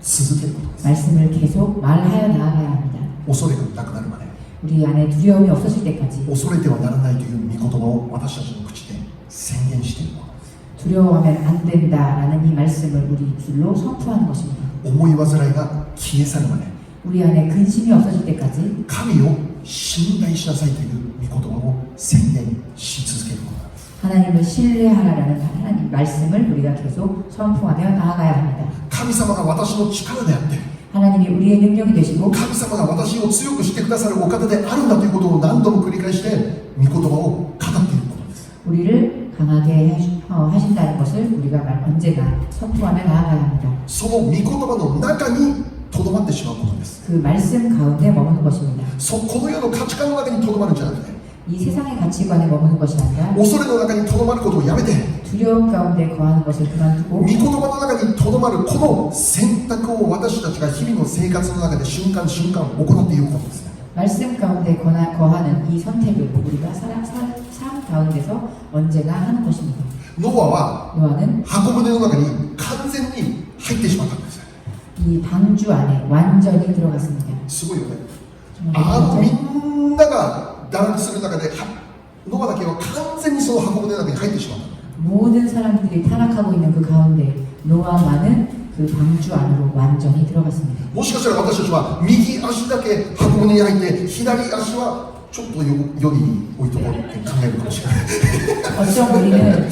続けることです。 말씀을 계속 말하여 나아가야 합니다. 恐れがなくなるまで 우리 안에 두려움이 없어질 때까지 恐れてはならないという御言葉を私たちの口で宣言しているものです。 두려워하면 안 된다라는 이 말씀을 우리 입술로 선포하는 것입니다. 思い煩いが消え去るまで 우리 안에 근심이 없어질 때까지 神を信頼しなさいという御言葉を宣言し続けるものです。 하나님을 신뢰하라라는 하나님 말씀을 우리가 계속 선포하며 나아가야 합니다. 神様が私の力であって 하나님이 우리의 능력이 되시고 神様が私を強くしてくださるお方であるんだということを何度も繰り返して御言葉を語っていることです。 우리를 강하게 하신다는 것을 우리가 언제나 선포하며 나아가야 합니다. その御言葉の中にとどまってしまうことです。 그 말씀 가운데 머무는 것입니다. この世の価値観の中にとどまるんじゃなくて 이 세상의 가치관에 머무는 것이 아니라 恐れの中にとどまることをやめて 두려움 가운데 거하는 것을 御 그만두고 言葉の中にとどまるこの選択を私たちが日々の生活の中で瞬間瞬間行っていることです。 말씀 가운데 거하는 이 선택을 우리가 삶 가운데서 언제나 하는 것입니다. ノアは 노아는 箱舟の中に完全に入ってしまったんです。 이 방주 안에 완전히 들어갔습니다. すごいよね。 정말 みんなが堕落する中でノアだけは完全にその箱舟の中に入ってしまった。 모든 사람들이 타락하고 있는 그 가운데 노아만은 그 방주 안으로 완전히 들어갔습니다. もしかしたら私たちは右足だけ箱舟に入って左足はちょっと世に置いとこうって考えるかもしれない 어쩜 우리는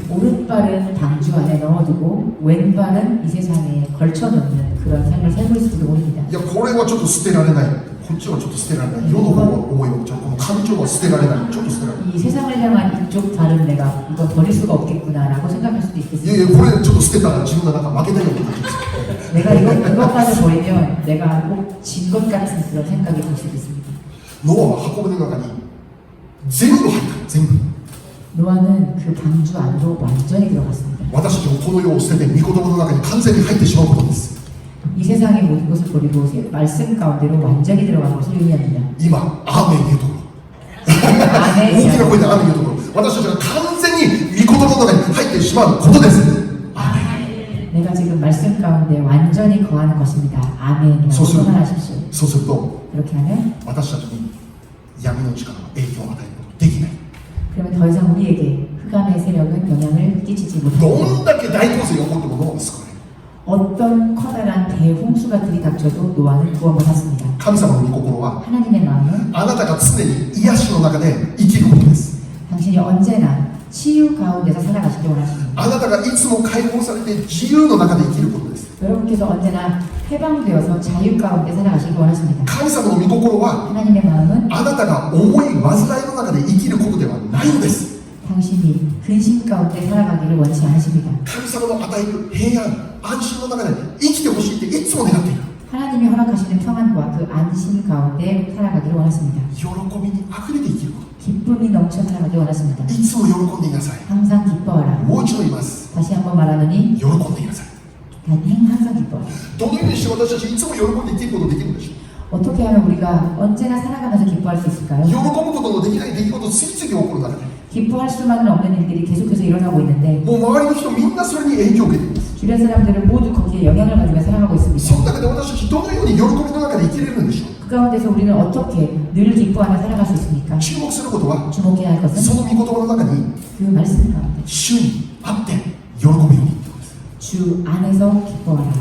오른발은 방주 안에 넣어두고 왼발은 이 세상에 걸쳐놓는 그런 삶을 살고 있을지도 모릅니다. いやこれはちょっと捨てられないこっちはちょっと捨てられない世の方は思いをこの感情は捨てられないちょっと捨てられない 이 세상을 향한 이쪽 발은 내가 이거 버릴 수가 없겠구나라고 생각할 수도 いや 있겠습니다. いやこれちょっと捨てたら自分がなんか負けたような感じです 내가 이것까지 버리면 내가 꼭 진 것 같은 그런 생각이 들 수도 있습니다. ノアは箱舟の中に全部入った全部 노아는 그 방주 안으로 완전히 들어갔습니다. 私たちもこの世を捨てて御言葉の中に完全に入ってしまうことです 이 세상의 모든 것을 버리고 말씀 가운데로 완전히 들어간 것을 의미합니다. 今アーメン言うところ 아멘. 大きな声でアーメン言うところ私たちが完全に御言葉の中に入ってしまうことです 내가 지금 말씀 가운데 완전히 거하는 것입니다. 아멘이라고 선언하십시오. そうすると 그렇게 하면 私たちに闇の力の影響を与えることできない 그러면 더 이상 우리에게 흑암의 세력은 영향을 끼치지 ど 못합니다. んだけ大洪水が起こってもノアは救われる 어떤 커다란 대홍수가 들이닥쳐도 노아는 구원 못 받습니다. 神様の御心は 하나님의 마음은 あなたが常に癒しの中で生きることです 당신이 언제나 치유 가운데서 살아가시기 원하십니다. あなたがいつも解放されて自由の中で生きることです 여러분께서 언제나 해방되어서 자유 가운데 살아가시기 원하십니다. 神様の御心は 하나님의 마음은 あなたが重い煩いの中で生きることではないのです 당신이 근심 가운데 살아가기를 원치 않으십니다. 神様の与える平安安心の中で生きてほしいっていつも願っている 하나님이 허락하시는 평안과 그 안심 가운데 살아가기를 원하십니다. 喜びにあふれて生きるこ 기쁨이 넘쳐 살아가기를 원하십니다. といつも喜んでいなさい 항상 기뻐하라. もう一度言います 다시 한번 말하노니 喜んでいなさい 항상 기뻐하라. どのようにして私たちいつも喜んで生きることができるんでしょう 어떻게 하면 우리가 언제나 살아가면서 기뻐할 수 있을까요? 喜ぶことのできない出来事次々起こる中で 기뻐할 수만은 없는 일들이 계속해서 일어나고 있는데 もう周りの人みんなそれに影響を受けています。 주변 사람들은 모두 거기에 영향을 받으며 살아가고 そ 있습니다. の中で私たちどのように喜びの中で生きれるんでしょう。 그 가운데서 우리는 어떻게 늘 기뻐하며 살아갈 수 있습니까? 注目することは 주목해야 할 것은 その御言葉の中に 그 말씀 가운데 主にあって喜ぶようにってことです。 주 안에서 기뻐하라.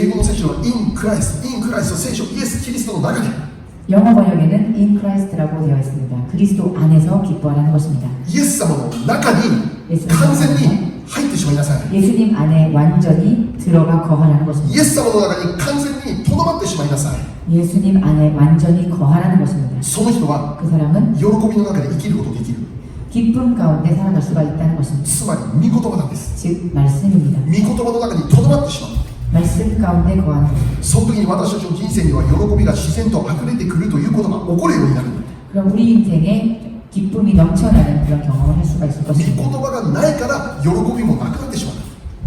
英語の聖書は in Christ 聖書イエス・キリストの中で 영어 번역에는 in Christ라고 되어 있습니다. 그리스도 안에서 기뻐하라는 것입니다. イエス様の中に完全に入ってしまいなさい。 예수님 안에 완전히 들어가 거하라는 イ 것입니다. エス様の中に完全にとどまってしまいなさい。 예수님 안에 완전히 거하라는 것입니다. その人は 그 사람은 喜びの中で生きることができる。 기쁨 가운데 살아갈 수가 있다는 것입니다. つまり御言葉なんです。 즉 말씀입니다. 御言葉の中にとどまってしまう。 말씀 가운데 거하는 것. その時に私たちの人生には喜びが自然と溢れてくるということが起こるようになる。 그럼 우리 인생에 기쁨이 넘쳐나는 그런 경험을 할 수가 있을 御言 것입니다. 葉がないから喜びもなくなってしまう。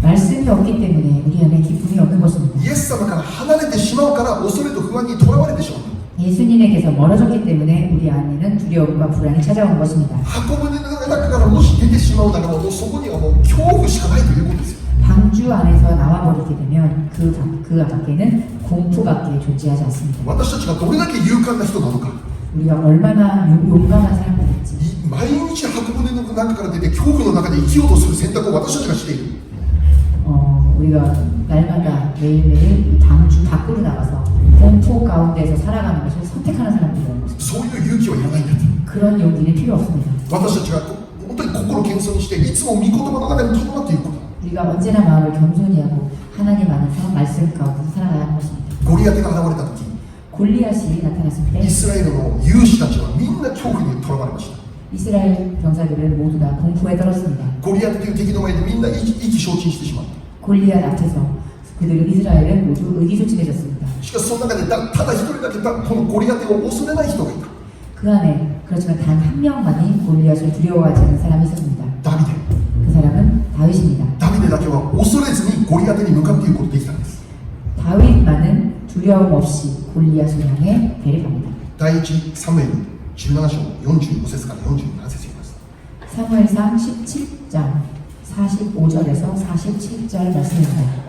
말씀이 없기 때문에 우리 안에 기쁨이 없는 것입니다. イエス様から離れてしまうから恐れと不安にとらわれてしまう。 예수님에게서 멀어졌기 때문에 우리 안에는 두려움과 불안이 찾아온 것입니다. 箱舟の中からもし出てしまうならばもうそこにはもう恐怖しかないということですよ。 방주 안에서 나와버리게 되면 그 밖에는 공포밖에 존재하지 않습니다. 私たちがどれだけ勇敢な人なのか。 우리가 얼마나 용감한 사람들인지 毎日箱舟の中から出て恐怖の中で生きようとする選択を私たちがしている。 우리가 날마다 매일매일 방주 밖으로 나가서 공포 가운데서 살아가는 것을 선택하는 사람들이라는 것입니다. そういう勇気はいらないんだ。 그런 용기는 필요 없습니다. 私たちが本当に心謙遜にしていつも御言葉の中にとどまっていくこと。 우리가 언제나 마음을 겸손히 하고 하나님 안에서 말씀 가운데서 살아가야 하는 것입니다. ゴリアテが現れた時 골리앗이 나타났을 イ 때 スラエルの勇士たちはみんな恐怖にとらわれました。 이스라엘 병사들은 모두 다 공포에 떨었습니다. ゴリアテという敵の前でみんな意気消沈してしまった。 골리앗 앞에서 그들은 이스라엘은 모두 의기소침해졌습니다. しかしその中でただ一人だけこのゴリアテを恐れない人がいた。 그 안에 그렇지만 단 한 명만이 골리앗을 두려워하지 않는 사람이 있었습니다. ダビデ。 그 사람은 다윗입니다. ダビデだけは恐れずにゴリアテに向かっていくことができたんです。 다윗만은 두려움 없이 골리앗을 향해 데려갑니다. 第一サムエル17章45節から47節にます。 사무엘상 17장 45절에서 47절 말씀입니다.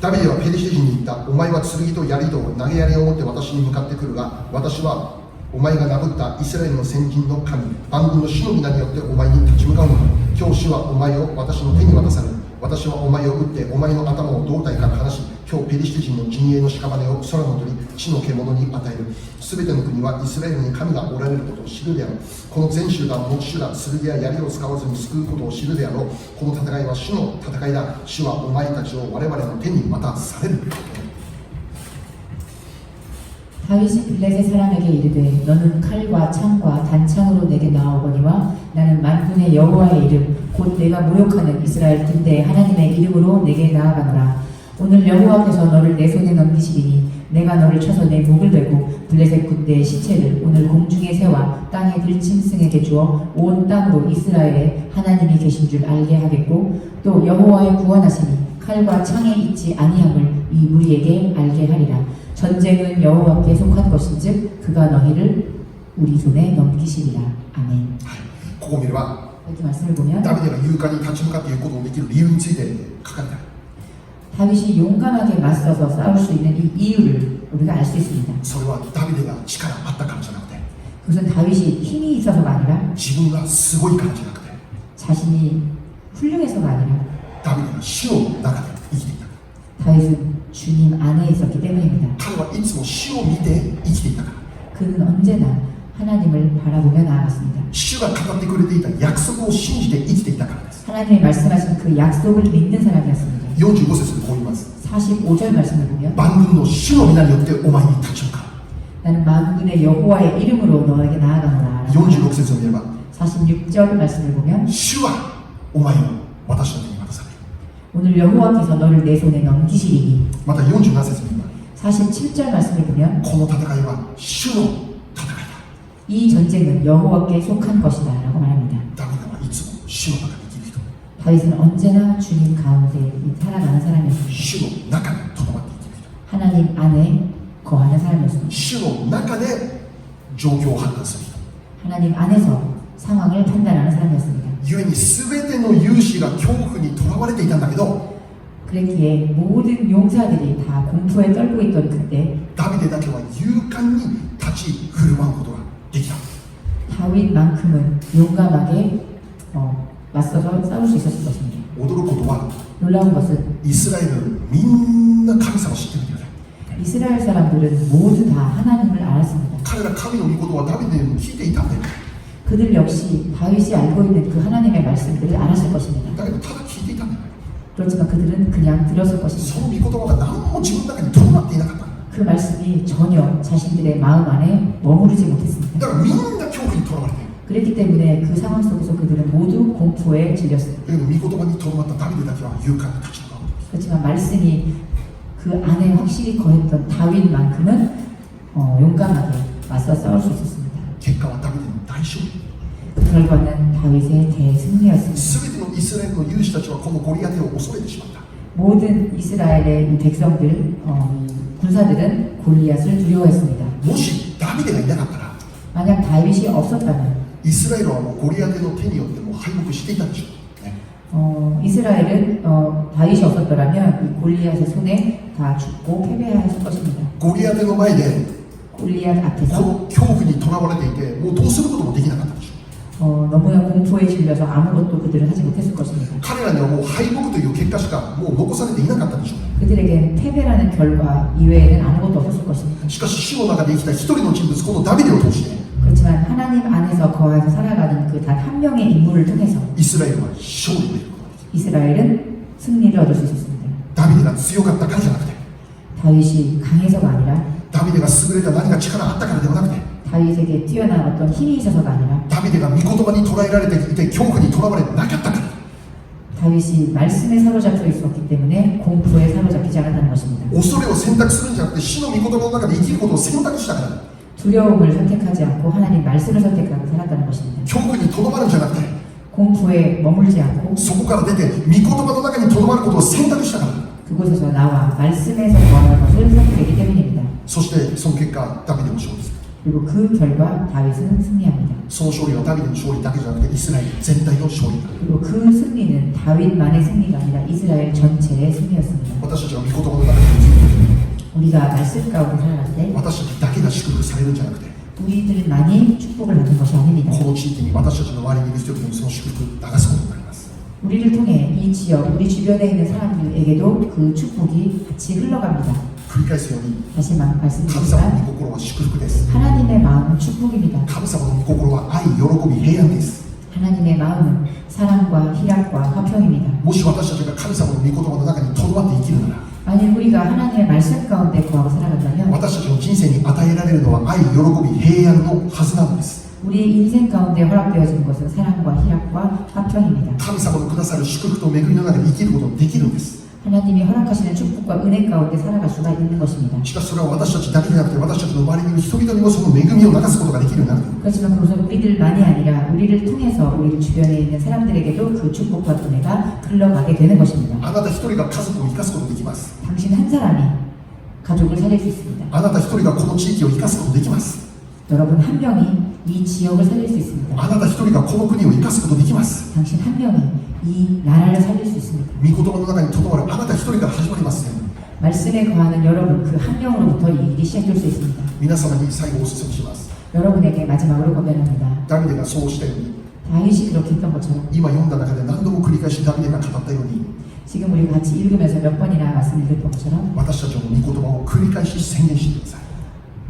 ダビデはペリシテ人に言った。お前は剣と槍と投げ槍を持って私に向かってくるが、私はお前が殴ったイスラエルの先人の神、万軍の主の皆によってお前に立ち向かうのだ。今日主はお前を私の手に渡される。私はお前を撃ってお前の頭を胴体から離し、今日ペリシテ人の陣営の屍を空の鳥、地の獣に与える。すべての国はイスラエルに神がおられることを知るであろう。この全集団も主が剣や槍を使わずに救うことを知るであろう。この戦いは主の戦いだ。主はお前たちを我々の手に渡される。 다윗이 블레셋 사람에게 이르되 너는 칼과 창과 단창으로 내게 나아오거니와 나는 만군의 여호와의 이름 곧 내가 모욕하는 이스라엘 군대의 하나님의 이름으로 내게 나아가노라. 오늘 여호와께서 너를 내 손에 넘기시리니 내가 너를 쳐서 내 목을 베고 블레셋 군대의 시체를 오늘 공중의 새와 땅의 들짐승에게 주어 온 땅으로 이스라엘에 하나님이 계신 줄 알게 하겠고 또 여호와의 구원하심이 칼과 창에 있지 아니함을 이 무리에게 알게 하리라. 전쟁은 여호와께 속한 것인즉 그가 너희를 우리 손에 넘기시리라. 아멘. ここを見れば 이렇게 말씀을 보면 ダビデが勇敢に立ち向かっていくことのできる理由について書かれてある。 다윗이 용감하게 맞서서 싸울 수 있는 이 이유를 우리가 알 수 있습니다. それはダビデが力あったからじゃなくて 그것은 다윗이 힘이 있어서가 아니라 自分がすごいからじゃなくて 자신이 훌륭해서가 아니라 ダビデが主の中で生きていた。 다윗은 주님 안에 있었기 때문입니다. 彼はいつも主を見て生きていたから。 그는 언제나 하나님을 바라보며 나아갔습니다. 主が語ってくれていた約束を信じて生きていたからです。 하나님이 말씀하신 그 약속을 믿는 사람이었습니다. 45節でこう言います。 45절 말씀을 보면 万軍の主の皆によってお前に立ち向かう。 나는 만군의 여호와의 이름으로 너에게 나아가노라. 46節を見れば 46절 말씀을 보면 主はお前を私の手に渡される。 오늘 여호와께서 너를 내 손에 넘기시리니. また47節を見れば 47절 말씀을 보면 この戦いは主の戦いだ。 이 전쟁은 여호와께 속한 것이다 라고 말합니다. ダビデはいつも主の中で生きる人。 다윗은 언제나 주님 가운데 살아가는 사람이었습니다. 主の中にとどまっていきます。 하나님 안에 거하는 사람이었습니다. 主の中で状況を判断する人。 하나님 안에서 상황을 판단하는 사람이었습니다. 故に全ての勇士が恐怖にとらわれていたんだけど、 그랬기에 모든 용사들이 다 공포에 떨고 있던 그때 ダビデだけは勇敢に立ち振る舞うことができた。 다윗만큼은 용감하게 맞서서 싸울 수 있었을 것입니다. 驚くことは 놀라운 것은 イスラエルみんな神様を知ってるんだよね。 이스라엘 사람들은 모두 다 하나님을 알았습니다. 彼ら神の御言葉をダビデにも聞いていたんだよ。 그들 역시 다윗이 알고 있는 그 하나님의 말씀들을 알았을 것입니다. だけどただ聞いていたんだよ。 그렇지만 그들은 그냥 들었을 そ 것입니다. の御言葉が何も自分の中にとどまっていなかった。 그 말씀이 전혀 자신들의 마음 안에 머무르지 못했습니다. だからみんな恐怖にとらわれている。 그랬기 때문에 그 상황 속에서 그들은 모두 공포에 질렸습니다. だけど御言葉にとどまったダビデだけは勇敢に立ち向かう。 그렇지만 말씀이 그 안에 확실히 거했던 다윗만큼은 용감하게 맞서 싸울 수 있었습니다. 結果はダビデの大勝利。 그 결과는 다윗의 대승리였습니다. すべてのイスラエルの勇士たちはこのゴリアテを恐れてしまった。 모든 이스라엘의 이 백성들, 군사들은 골리앗을 두려워했습니다. もしダビデがいなかったら 만약 다윗이 없었다면 イスラエルはもうゴリアテの手によってもう敗北していたでしょう、ね、 이스라엘은 다윗이 없었더라면 이 골리앗의 손에 다 죽고 패배하였을 것입니다. ゴリアテの前で 골리앗 こ 앞에서 の恐怖にとらわれていてもうどうすることもできなかったでしょう。 너무나 공포에 질려서 아무것도 그들은 하지 못했을 것입니다. 彼らにはもう敗北という結果しかもう残されていなかったでしょう。 그들에겐 패배라는 결과 이외에는 아무것도 없었을 것입니다. しかし主の中で生きた一人の人物このダビデを通して 그렇지만 하나님 안에서 거하서 살아가는 그 단 한 명의 인물을 통해서 イスラエルは勝利を得ることができる。 이스라엘은 승리를 얻을 수 있었습니다. ダビデが強かったからじゃなくて 다윗이 강해서가 아니라 ダビデが優れた何か力があったからではなくて 다윗에게 뛰어난 어떤 힘이 있어서가 아니라 ダビデが御言葉に捉えられていて恐怖にとらわれなかったから 다윗이 말씀에 사로잡혀 있었기 때문에 공포에 사로잡히지 않았다는 것입니다. 恐れを選択するんじゃなくて主の御言葉の中で生きることを選択したから 두려움을 선택하지 않고 하나님 말씀을 선택하고 살았다는 것입니다. 恐怖にとどまるんじゃなくて 공포에 머물지 않고 そこから出て御言葉の中にとどまることを選択したから 그곳에서 나와 말씀에서 거하는 것을 선택했기 때문입니다. そしてその結果ダビデも勝利する。 그리고 그 결과 다윗은 승리합니다. その勝利はダビデの勝利だけじゃなくてイスラエル全体の勝利だ。 그리고 그 승리는 다윗만의 승리가 아니라 이스라엘 전체의 승리였습니다. 私たちは御言葉の中に生きる。 우리가 말씀 가운데 살아갈 때 私たちだけが祝福されるんじゃなくて 우리들만이 축복을 받는 것이 아닙니다. この地域に私たちの周りにいる人々にその祝福を流すことになります。 우리를 통해 이 지역, 우리 주변에 있는 사람들에게도 그 축복이 같이 흘러갑니다. 繰り返すように 다시 神様の 말씀드리지만 御心は祝福です。 하나님의 마음은 축복입니다. 神様の御心は愛、喜び、平安です。 하나님의 마음은 사랑과 희락과 화평입니다. もし私たちが神様の御言葉の中にとどまって生きるなら 만일 우리가 하나님의 말씀 가운데 거하고 살아간다면 私たちの人生に与えられるのは愛、喜び、平安のはずなのです。 우리의 인생 가운데 허락되어진 것은 사랑과 희락과 화평입니다. 神様のくださる祝福と恵みの中で生きることができるんです。 하나님이 허락하시는 축복과 은혜 가운데 살아갈 수가 있는 것입니다. しかしそれは私たちだけでなくて私たちの周りにいる人々にもその恵みを流すことができるようになる。 그렇지만 그것은 우리들만이 아니라 우리를 통해서 우리 주변에 있는 사람들에게도 그 축복과 은혜가 흘러가게 되는 것입니다. あなた一人が家族を生かすことができます。 당신 한 사람이 가족을 살릴 수 있습니다. あなた一人がこの地域を生かすことができます。 여러분 한 명이 이 지역을 살릴 수 있습니다. あなた一人がこの国を生かすことができます。 당신 한 명이 이 나라를 살릴 수 있습니다. 御言葉の中にとどまるあなた一人から始まりますね。 말씀에 거하는 여러분 그 한 명으로부터 이 일이 시작될 수 있습니다. 皆様に最後お勧めします。 여러분에게 마지막으로 권면합니다. ダビデがそうしたように 다윗이 그렇게 했던 것처럼 今読んだ中で何度も繰り返しダビデが語ったように 지금 우리가 같이 읽으면서 몇 번이나 말씀을 읽었던 것처럼 私たちの御言葉を繰り返し宣言してください。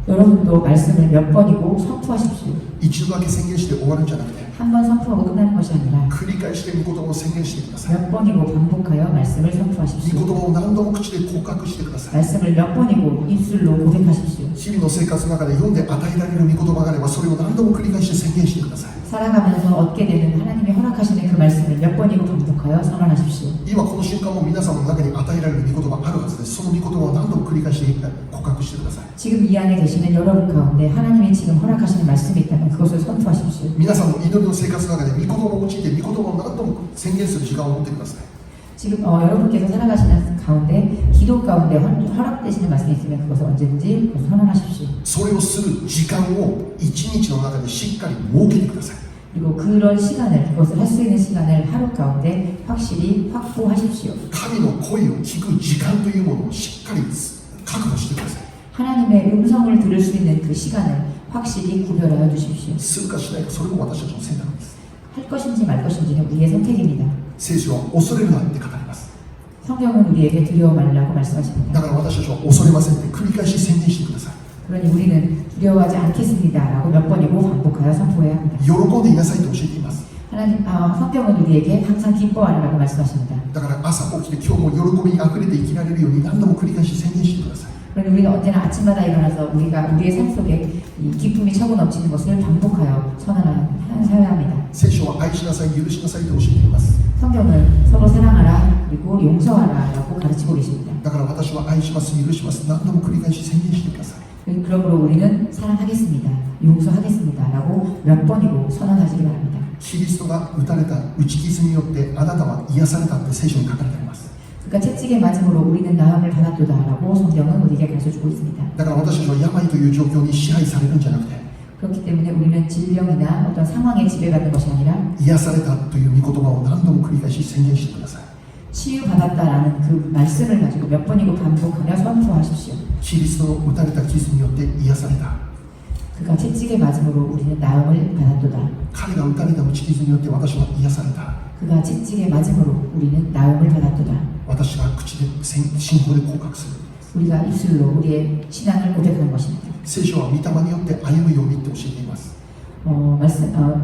여러분도 말씀을 몇 번이고 선포하십시오. 一度だけ宣言して終わるんじゃなくて 한 번 선포하고 끝나는 것이 아니라 繰り返して御言葉を宣言してください。 몇 번이고 반복하여 말씀을 御 선포하십시오. 言葉を何度も口で告白してください。 말씀을 몇 번이고 입술로 고백하십시오. 日々の生活の中で読んで与えられる御言葉があればそれを何度も繰り返して宣言してください。 살아가면서 얻게 되는 하나님이 허락하시는 그 말씀을 몇 번이고 반복하여 선언하십시오. 今この瞬間も皆様の中に与えられる御言葉あるはずです。その御言葉を何度も繰り返して告白してください。 지금 이 안에 계시는 여러분 가운데 하나님이 지금 허락하시는 말씀이 있다면 그것을 선포하십시오. 皆さんの祈りの生活の中で御言葉を用いて御言葉を何度も宣言する時間を持ってください。 지금 여러분께서 살아가시는 가운데 기도 가운데 허락되시는 말씀이 있으면 그것을 언제든지 선언하십시오. それをする時間を一日の中でしっかり設けてください。 그리고 그런 시간을 그것을 할 수 있는 시간을 하루 가운데 확실히 확보하십시오. 神の声を聞く時間というものをしっかり確保してください。 하나님의 음성을 들을 수 있는 그 시간을 확실히 구별하여 주십시오. するかしないか、それも私たちの選択です。 할 것인지 말 것인지는 우리의 선택입니다. 聖書は恐れるなって語ります。 성경은 우리에게 두려워 말라고 말씀하십니다. だから私たちは恐れませんって繰り返し宣言してください。 그러니 우리는 두려워하지 않겠습니다라고 몇 번이고 반복하여 선포해야 합니다. 喜んでいなさいと教えています。 하나님, 성경은 우리에게 항상 기뻐하라고 말씀하십니다. だから朝起きて今日も喜びにあふれて生きられるように何度も繰り返し宣言してください。 그러니 우리는 언제나 아침마다 일어나서 우리의 삶 속에 이 기쁨이 차고 넘치는 것을 반복하여 선언하여야 합니다. 聖書は愛しなさい、許しなさいと教えています。 성경은 서로 사랑하라 그리고 용서하라라고 가르치고 계십니다. だから私は愛します、許します、何度も繰り返し宣言してください。 그러므로 우리는 사랑하겠습니다, 용서하겠습니다라고 몇 번이고 선언하시기 바랍니다. キリストが打たれた打ち傷によってあなたは癒されたって聖書に書かれています。 그러니까 채찍에 맞음으로 우리는 나음을 받았도다라고 성경은 우리에게 가르쳐주고 있습니다. だから私たちは病という状況に支配されるんじゃなくて 그렇기 때문에 우리는 질병이나 어떤 상황에 지배받는 것이 아니라 癒されたという御言葉を何度も繰り返し宣言してください。 치유받았다라는 그 말씀을 가지고 몇 번이고 반복하며 선포하십시오. キリストの打たれた傷によって癒された。 그가 채찍에 맞음으로 우리는 나음을 받았도다. 彼が打たれた打ち傷によって私は癒された。 그가 채찍에 맞음으로 우리는 나음을 받았도다. 私が口で信仰で告白する。 우리가 입술로 우리의 신앙을 고백하는 것입니다. 聖書は御霊によって歩むようにって教えています。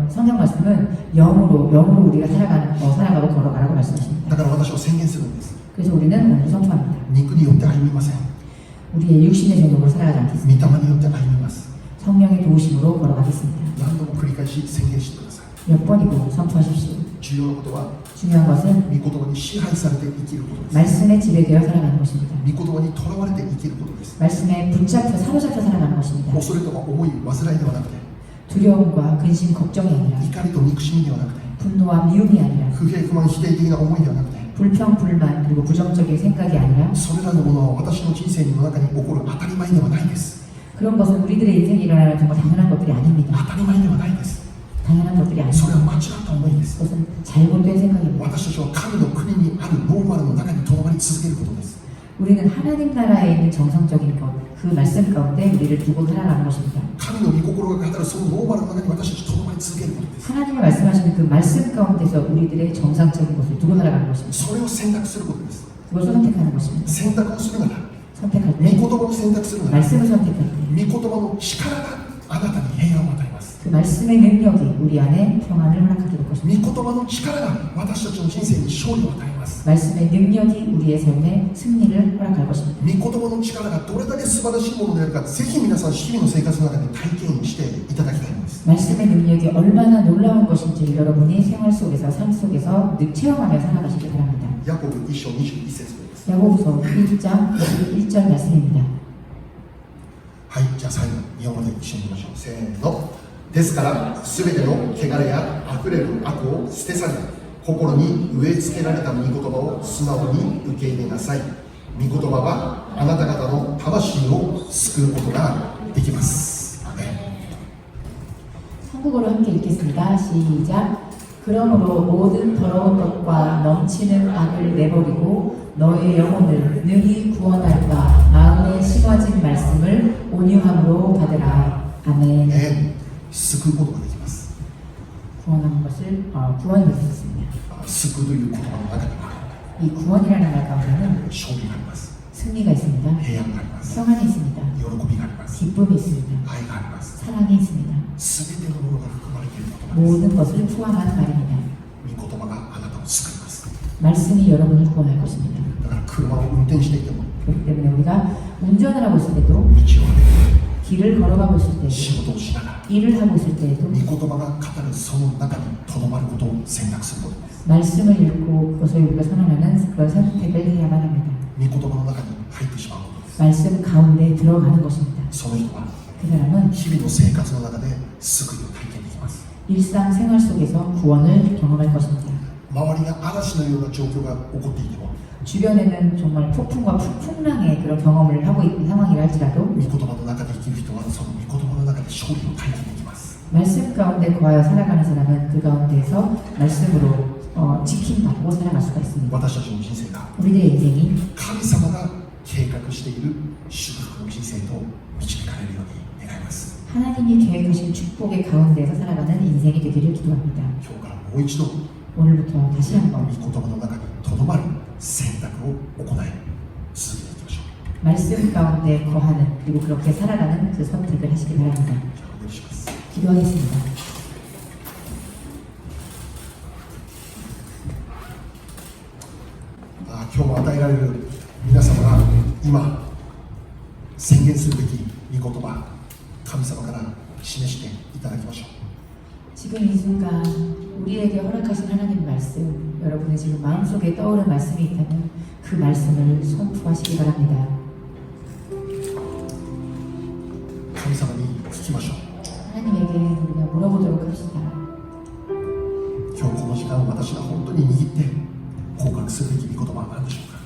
성경 말씀은 영으로 우리가 살아가고 걸어가라고 말씀하십니다. だから私は宣言するんです。 그래서 우리는 오늘 선포합니다. 肉によって歩みません。 우리의 육신의 전용으로 살아가지 御 않겠습니다. 霊によって歩みます。 성령의 도우심으로 걸어가겠습니다. 何度も繰り返し宣言してください。 몇 번이고 선포하십시오. 重要なことは 중요한 것은 御言葉に支配されて生きることです。 말씀에 지배되어 살아가는 것입니다. 御言葉にとらわれて生きることです。 말씀에 사로잡혀 살아가는 것입니다. 恐れとか思い、煩いではなくて、 두려움과 근심, 걱정이 아니라 怒りと憎しみではなくて、 분노와 미움이 아니라 不平不満、否定的な思いではなくて、 불평, 불만 그리고 부정적인 생각이 아니라 それらのものは私の人生の中に起こる当たり前ではないです。 그런 것은 우리들의 인생에 일어나는 정말 당연한 것들이 아닙니다. 当たり前ではないです。 당연한 것들이 そ 아닙니다. れは間違った思いです。 그것은 잘못된 생각입니다. 私たちは神の国にあるノーマルの中にとどまり続けることです。 우리는 하나님 나라에 있는 정상적인 것, 그 말씀 가운데 우리를 두고 살아가는 것입니다. 神の御心が語るそのノーマルの中に私たちとどまり続けることです。 하나님이 말씀하시는 그 말씀 가운데서 우리들의 정상적인 것을 두고 살아가는 것입니다. それを選択することです。 그것을 선택하는 것입니다. 選択をするなら、 선택할 御言 때, 葉を選択するなら、 말씀을 선택할 때, 御言葉の力があなたに平安を与えます。 그 말씀의 능력이 우리 안에 평안을 허락하게 될 御 것입니다. 言葉の力が私たちの人生に勝利を与えます。 말씀의 능력이 우리의 삶에 승리를 허락할 것입니다. 御言葉の力がどれだけ素晴らしいものであるか、ぜひ皆さん日々の生活の中で体験していただきたいんです。 말씀의 능력이 얼마나 놀라운 것인지 여러분이 생활 속에서 삶 속에서 체험하며 살아가시기 바랍니다. ヤコブ1章21節です。 야고보서 1장 21절 말씀입니다. はい、じゃあ最後日本語で一緒に言いましょう。せーの。ですからすべての汚れやあふれる悪を捨て去り、心に植え付けられた御言葉を素直に受け入れなさい。御言葉はあなた方の魂を救うことができます。アーメン。 한국어로 함께 읽겠습니다. 시작. 그러므로 모든 더러운 것과 넘치는 악을 내버리고 너의 영혼을 능히 구원할 바 마음에 심어진 말씀을 온유함으로 받으라. 아멘. 救うことができます。 구원하는 것을 구원이 될 수 있습니다. 救うという言葉の中には 이 구원이라는 말 가운데는 勝利があります。 승리가 있습니다. 平安があります。 평안이 있습니다. 喜びがあります。 기쁨이 있습니다. 愛があります。 사랑이 있습니다. すべてのものが含まれていることなんです。 모든 것을 포함한 말입니다. 御言葉があなたを救います。 말씀이 여러분을 구원할 것입니다. だから車を運転していても、 그렇기 때문에 우리가 운전을 하고 있을 때도 道を歩いて 길을 걸어가고 있을 때도 仕事をしながら、 일을 하고 있을 때에도 御言葉が語るその中にとどまることを選択することです。 말씀을 읽고 그것을 우리가 선언하는 그런 선택을 해야만 합니다. 御言葉の中に入ってしまうことです。 말씀 가운데 들어가는 것입니다. その人は 그 사람은 日々の生活の中で救いを体験できます。 일상 생활 속에서 구원을 경험할 것입니다. 周りが嵐のような状況が起こっていても 주변에는 정말 폭풍과 풍랑의 그런 경험을 하고 있는 상황이라 할지라도 御言葉の中で生きる人はその御言葉の中で勝利を体験できます 말씀 가운데 거하여 살아가는 사람은 그 가운데서 말씀으로 지킴받고 살아갈 수가 있습니다. 私たちの人生が 우리들의 인생이 神様が計画している祝福の人生と導かれるように願います 하나님이 계획하신 축복의 가운데서 살아가는 인생이 되기를 기도합니다. 今日からもう一度 오늘부터 다시 御 한번 言葉の中にとどまる選択を行い続けていきましょう 말씀 가운데 거하는 그리고 그렇게 살아가는 그 선택을 하시기 바랍니다. じゃあお願いします 기도하겠습니다. 今日も与えられる皆様が今宣言するべき御言葉神様から示していただきましょう 지금 이 순간 우리에게 허락하신 하나님 말씀, 여러분의 지금 마음속에 떠오른 말씀이 있다면 그 말씀을 선포하시기 바랍니다. 神様に聞きましょう 하나님에게 우리가 물어보도록 합시다. 今日この時間私が本当に握って告白するべき御言葉は何でしょうか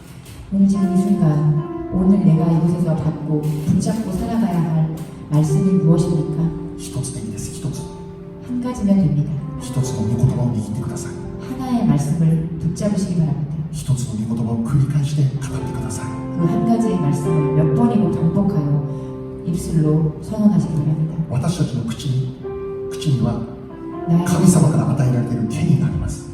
오늘 지금 이 순간 오늘 내가 이곳에서 받고 붙잡고 살아가야 할 말씀이 무엇입니까? 一つでいいです一つ 한 가지면 됩니다. 一つの御言葉を握ってください 하나의 말씀을 붙잡으시기 바랍니다. 一つの御言葉を繰り返して語ってください 그 한 가지의 말씀을 몇 번이고 반복하여 입술로 선언하시기 바랍니다. 私たちの口には 나의, 神様から与えられている権威があります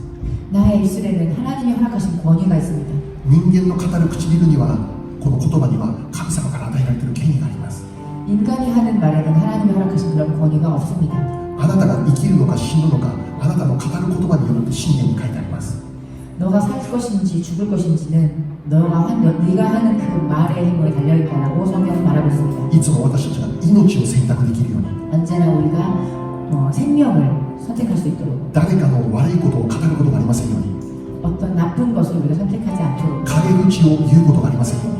나의 입술에는 하나님이 허락하신 권위가 있습니다. 人間の語る唇にはこの言葉には神様から与えられている権威があります 인간이 하는 말에는 하나님이 허락하신 그런 권위가 없습니다. あなたが生きるのか死ぬのかあなたの語る言葉によって信念に書いてあります 너가 살 것인지 죽을 것인지는 네가 하는 그 말의 힘에 달려있다라고 성경은 말하고 있습니다. いつも私たちが命を選択できるように 언제나 우리가 생명을 선택할 수 있도록 誰かの悪いことを語ることがありませんように 어떤 나쁜 것을 우리가 선택하지 않도록 陰口を言うことがありませんように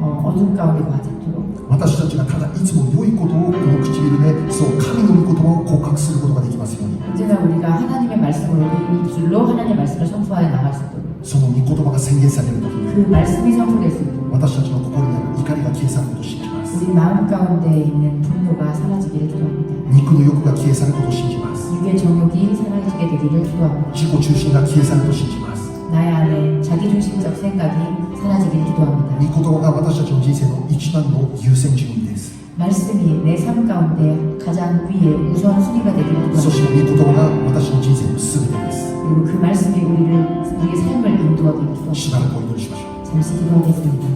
어둠 가운데 거하지 않도록 私たちがただいつも良いことをこの唇でそう神の御言葉を告白することができますように 언제나 우리가 하나님의 말씀으로 이 입술로 하나님의 말씀을 선포하여 나갈 수 있도록 その御言葉が宣言されるときに 그 말씀이 선포될 수 있도록 私たちの心にある怒りが消え去ることを信じます 우리 마음 가운데 있는 분노가 사라지기를 기도합니다. 肉の欲が消え去ることを信じます 육의 정욕이 사라지게 되기를 기도합니다. 自己中心が消え去ると信じます 나의 안에 자기중심적 생각이 사라지기를 기도합니다. 御言葉が私たちの人生の一番の優先順位です 말씀이 내 삶 가운데 가장 위에 우선순위가 되기를 そし 기도합니다. て御言葉が私の人生の全てです 그리고 그 말씀이 우리의 삶을 인도하기를 기도합니다. しばらくお祈りしましょう 잠시 기도하겠습니다.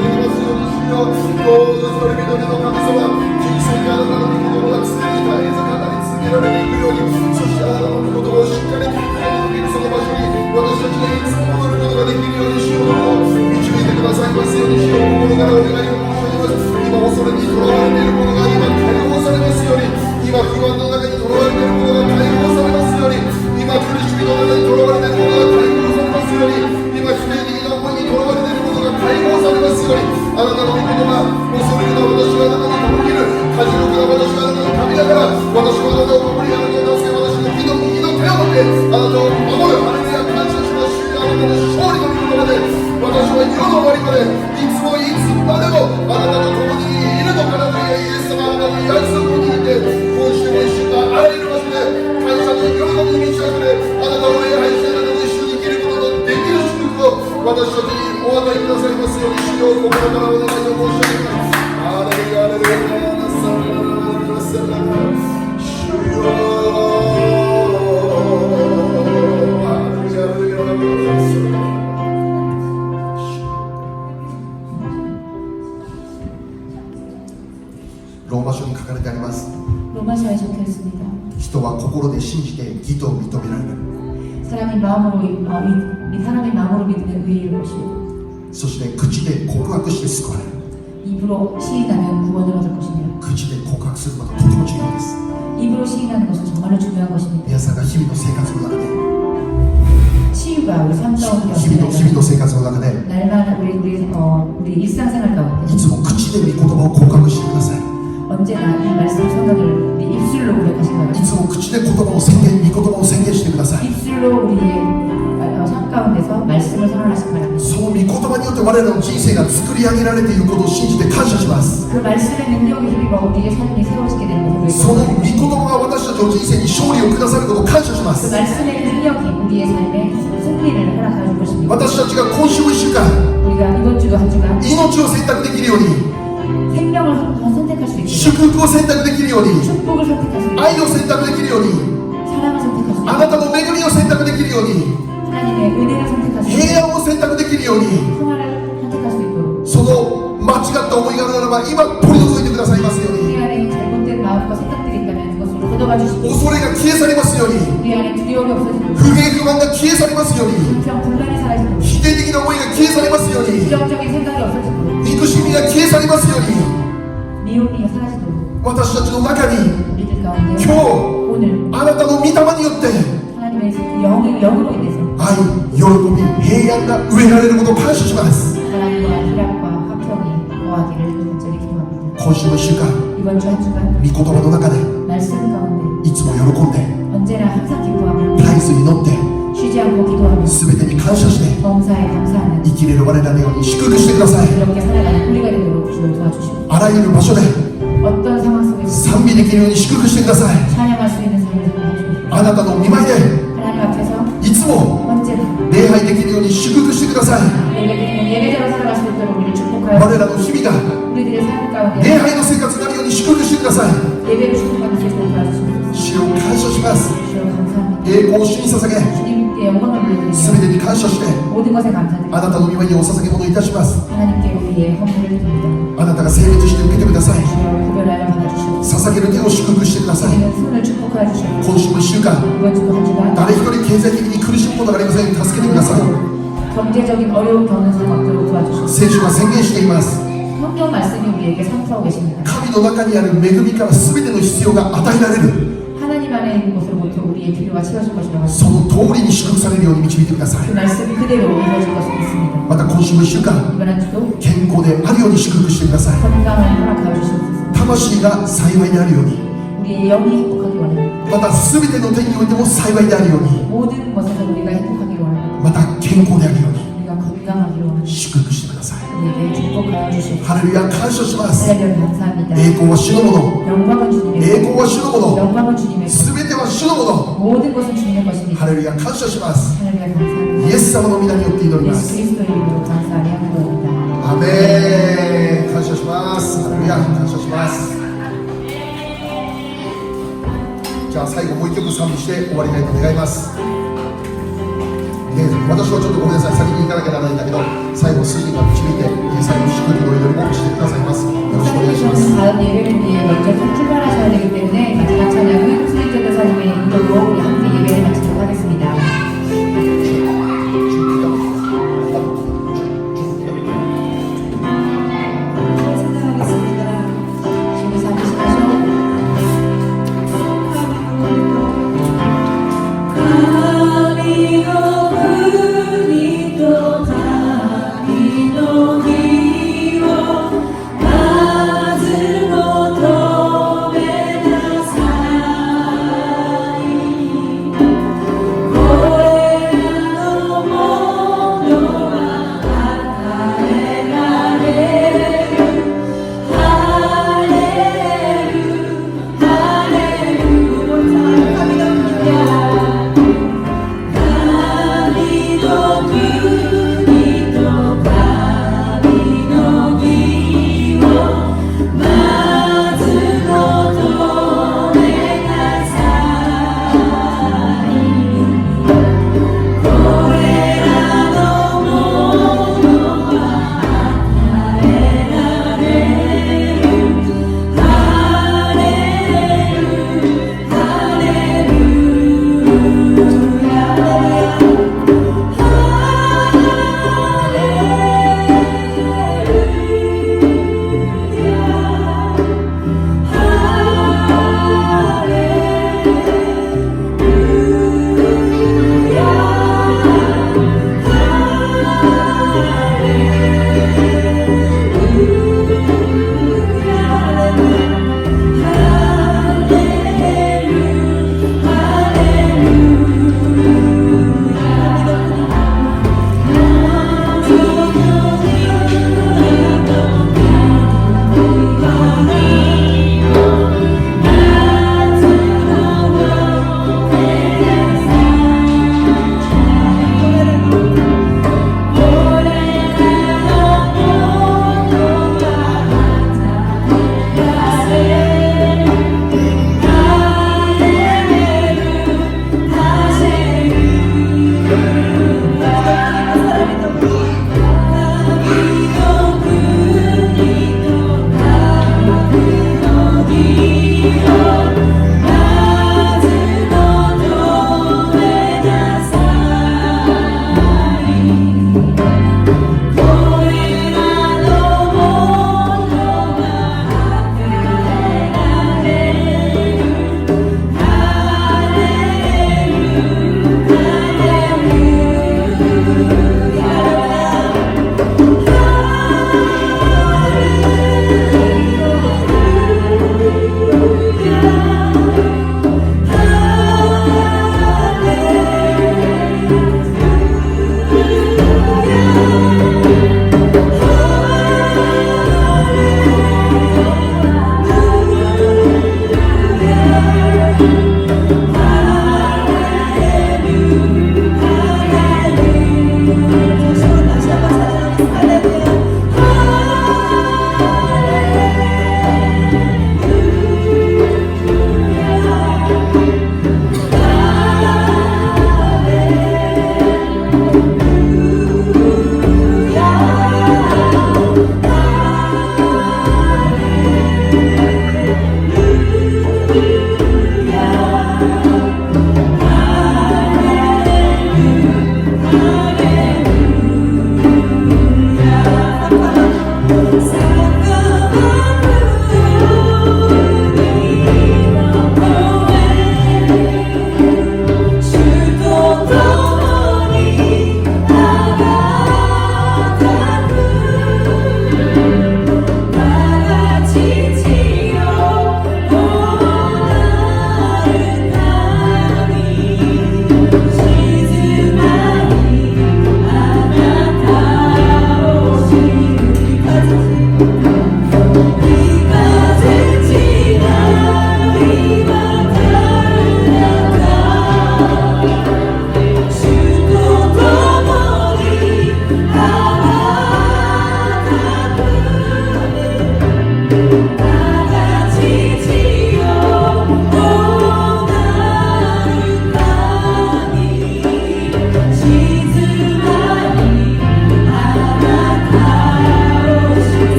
できますようにしよう。どうぞそれ認めの神様、人生にあなたの御言葉が常に絶えず語り続けられていくように、そしてあなたの御言葉をしっかり聞き届けるその場所に私たちがいつも戻ることができるようにしよう。導いてくださいますようにしよう。心からお願いを申し上げます。今恐れにとらわれているものが今解放されますように、今不安の中にとらわれているものが解放されますように、今苦しみの中にとらわれているものが解放されますように、今否定的な思いにとらわれているものが解放されますように、あなたの御言葉、恐れるな私はあなたに共にいる、恥じるな私はあなたの神だから、私はあなたを守り、あなたを助け、私の右の手を持ってあなたを守る。ハレルヤ、感謝します。主よ、あなたの勝利の御言葉で私は世の終わりまでいつもいつまでもあなたと共にいるのかなというイエス様、あなたの約束にいて、今週も一週間あらゆる場所で感謝と喜びに満ち溢れ、あなたを礼拝してあなたと一緒に生きることのできる祝福を私たちにお与えくださいますように、主よ、心からお願いを申し上げます。ハレルヤ、ハレルヤ、主よ、ローマ書に書かれてあります。 로마서에 적혀 있습니다. 人は心で信じて義と認められる。 사람이 마음으로 믿으면 의의 것이요 そして口で告白して救われる。 입으로 시인하면 구원을 얻을 것이며 口で告白することはとても重要です。 입으로 시인하는 것은 정말로 중요한 것입니다. 皆さんが日々の生活の中で 치유가 우리 삶 가운데 日々の生活の中で 날마다 우리 일상생활 가운데 いつも口で御言葉を告白してください。 언제나 이 말씀 선언을 우리 입술로 고백하신 것 い 같아요. つも口で言葉を宣言、御言葉を宣言してください。 입술로 우리의 삶 가운데서 말씀을 선언하신 바랍니다. その御言葉によって我らの人生が作り上げられていることを信じて感謝します。 그 말씀의 능력에 힘입어 우리의 삶이 세워지게 되는 것을 その御 믿고 言葉が私たちの人生に勝利をくださることを感謝しま 그 す。 말씀의 능력이 우리의 삶에 승리를 허락하여 줄 것입니다. 私たちが今週1週間 우리가 이번 주도 한 주간 命を選択できるように、 생명을 선택할 수 있도록 祝福を選択できるように、 축복을 선택할 수 있도록 愛を選択できるように、 사랑을 선택할 수 あ 있도록 なたの恵みを選択できるように、 하나님의 은혜를 선택할 수 있도록 平安を選択できるように、 평화를 선택할 수 있도록 その間違った思いがあるならば今取り除いてくださいますように、 우리 안에 잘못된 마음과 생각들이 있다면 그것을 걷어가 주시고 恐れが消え去りますように、 우리 안에 두려움이 없어지도록 不平不満が消え去りますように、 불평 불만이 사라지도록 否定的な思いが消え去りますように、 부정적인 생각이 없어지도록 憎しみが消え去りますように、 미움이 사라지도록 私たちの中に 우리들 가운데 今日 오늘 あなたの御霊によって 하나님의 영으로 인해서 愛、喜び、平安が植えられることを感謝します。 사랑과 희락과 화평이 거하기를 간절히 기도합니다. 今週の1週間、 이번 주 한 주간 御言葉の中で 말씀 가운데 いつも喜んで 언제나 항상 기뻐하며 絶えず祈って 쉬지 않고 기도하며 全てに感謝して 범사에 감사하는 生きれる我らのように祝福してください。 그렇게 살아가는 우리가 되도록 주를 도와주시고 あらゆる場所で 어떤 상황 속에서 賛美できるように祝福してください。 찬양할 수 있는 삶을 도와주시고 あなたの御前で 하나님 앞에서 いつも 언제나 礼拝できるように祝福してください。 예배자로 살아갈 수 있도록 우리를 축복하여 我らの日々が 우리들의 삶 가운데 礼拝の生活になるように祝福してください。 예배를 축복하는 세상을 도와주시고 主を感謝します。 주여 감사합니다. 栄光を主に捧げ 주님께 영광을 全 돌려드리며 てに感謝して 모든 것에 감사드리며 あなたの御前にお捧げ物いたします。 하나님께 우리의 헌물을 드립니다. あなたが聖別して受けてください。 주여 구별하여 받아주시고 捧げる手を祝福してください。 우리는 손을 축복하여 주시고 今週も1週間 이번 주도 한 주간 誰一人経済的に苦しむことがありません。助けてください。 경제적인 어려움 겪는 사람 없도록 도와주시고 聖書は宣言しています。 성경 말씀이 우리에게 선포하고 계십니다. 神の中にある恵みから全ての必要が与えられる。 하나님 안에 있는 것으로부터 우리의 필요가 채워질 것이라고 その通りに祝福されるように導いてください。 그 말씀이 그대로 이루어질 것을 믿습니다. また今週も1週間 이번 한 주도 健康であるように祝福してください。 건강을 허락하여 주시옵소서. 魂が幸いであるように、 우리의 영이 행복하기 원합니다. また全ての点においても幸いであるように、 모든 것에서 우리가 행복하기를 원합니다. また健康であるように 우리가 건강하기를 원합니다. 祝福してください。 우리에게 축복하여 주시옵소서. ハレルヤ、感謝します。 하나님 감사합니다. 栄光は主のもの、 영광은 주님의 栄光は主のもの、 영광은 주님의 것. 全ては主のもの。 모든 것은 주님의 것입니다. ハレルヤ、感謝します。 하나님 감사합니다. イエス様の皆によって祈りま 예수 す。 그리스도의 이름으로 감사하며 기도합니다. アメン。感謝します。ハレルヤ、感謝します。じゃあ最後もう一曲賛美して終わりたいと願います。私はちょっとごめんなさい、先に行かなきゃならないんだけど、最後、筋が導いて、最後、祝福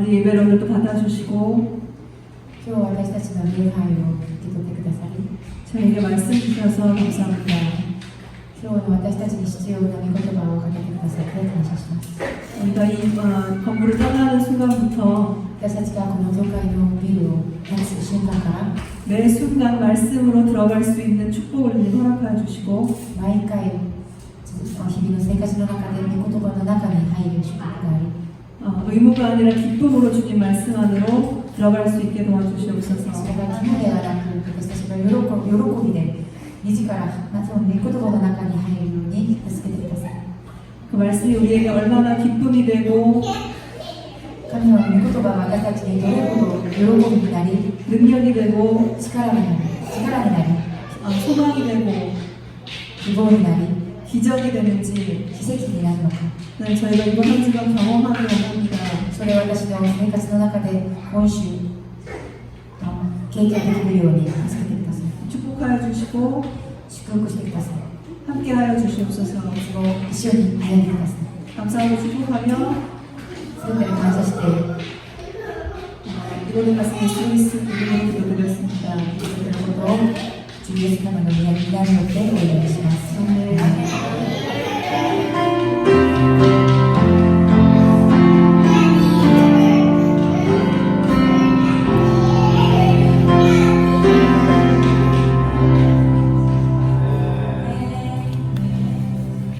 우리 예배를 오늘 또 받아주시고 今日私たちの礼拝を受け取ってくださり 저에게 말씀 주셔서 감사합니다. 今日の私たちに必要な御言葉をかけてくださって感謝します 우리가 이 건물을 떠나는 순간부터 私たちがこの教会のビルを立つ瞬間から 매 순간 말씀으로 들어갈 수 있는 축복을 허락하여 주시고 毎回日々の生活の中で御言葉の中に入る祝福があり 의무가 아니라 기쁨으로 주님 말씀 안으로 들어갈 수 있게 도와주시옵소서. それが義務ではなく私たちが喜びで自らその御言葉の中に入るように助けてください 그 말씀이 우리에게 얼마나 기쁨이 되고 神の御言葉は私たちにどれほど喜びになり 능력이 되고 力になり 소망이 되고 希望になり 기적이 되는지 奇跡になるのか 네, 저희가 이번 한 주간 경험하기 원합니다. それを私の生活の中で今週経験できるように助けてください 축복하여 주시고 祝福してください 함께하여 주시옵소서. その一緒に歩んでください 감사하고 축복하며 全てに感謝して 이번에 말씀 예수 그리스도 이름으로 기도드렸습니다. すべてのことを主イエス様の皆によってお祈りします。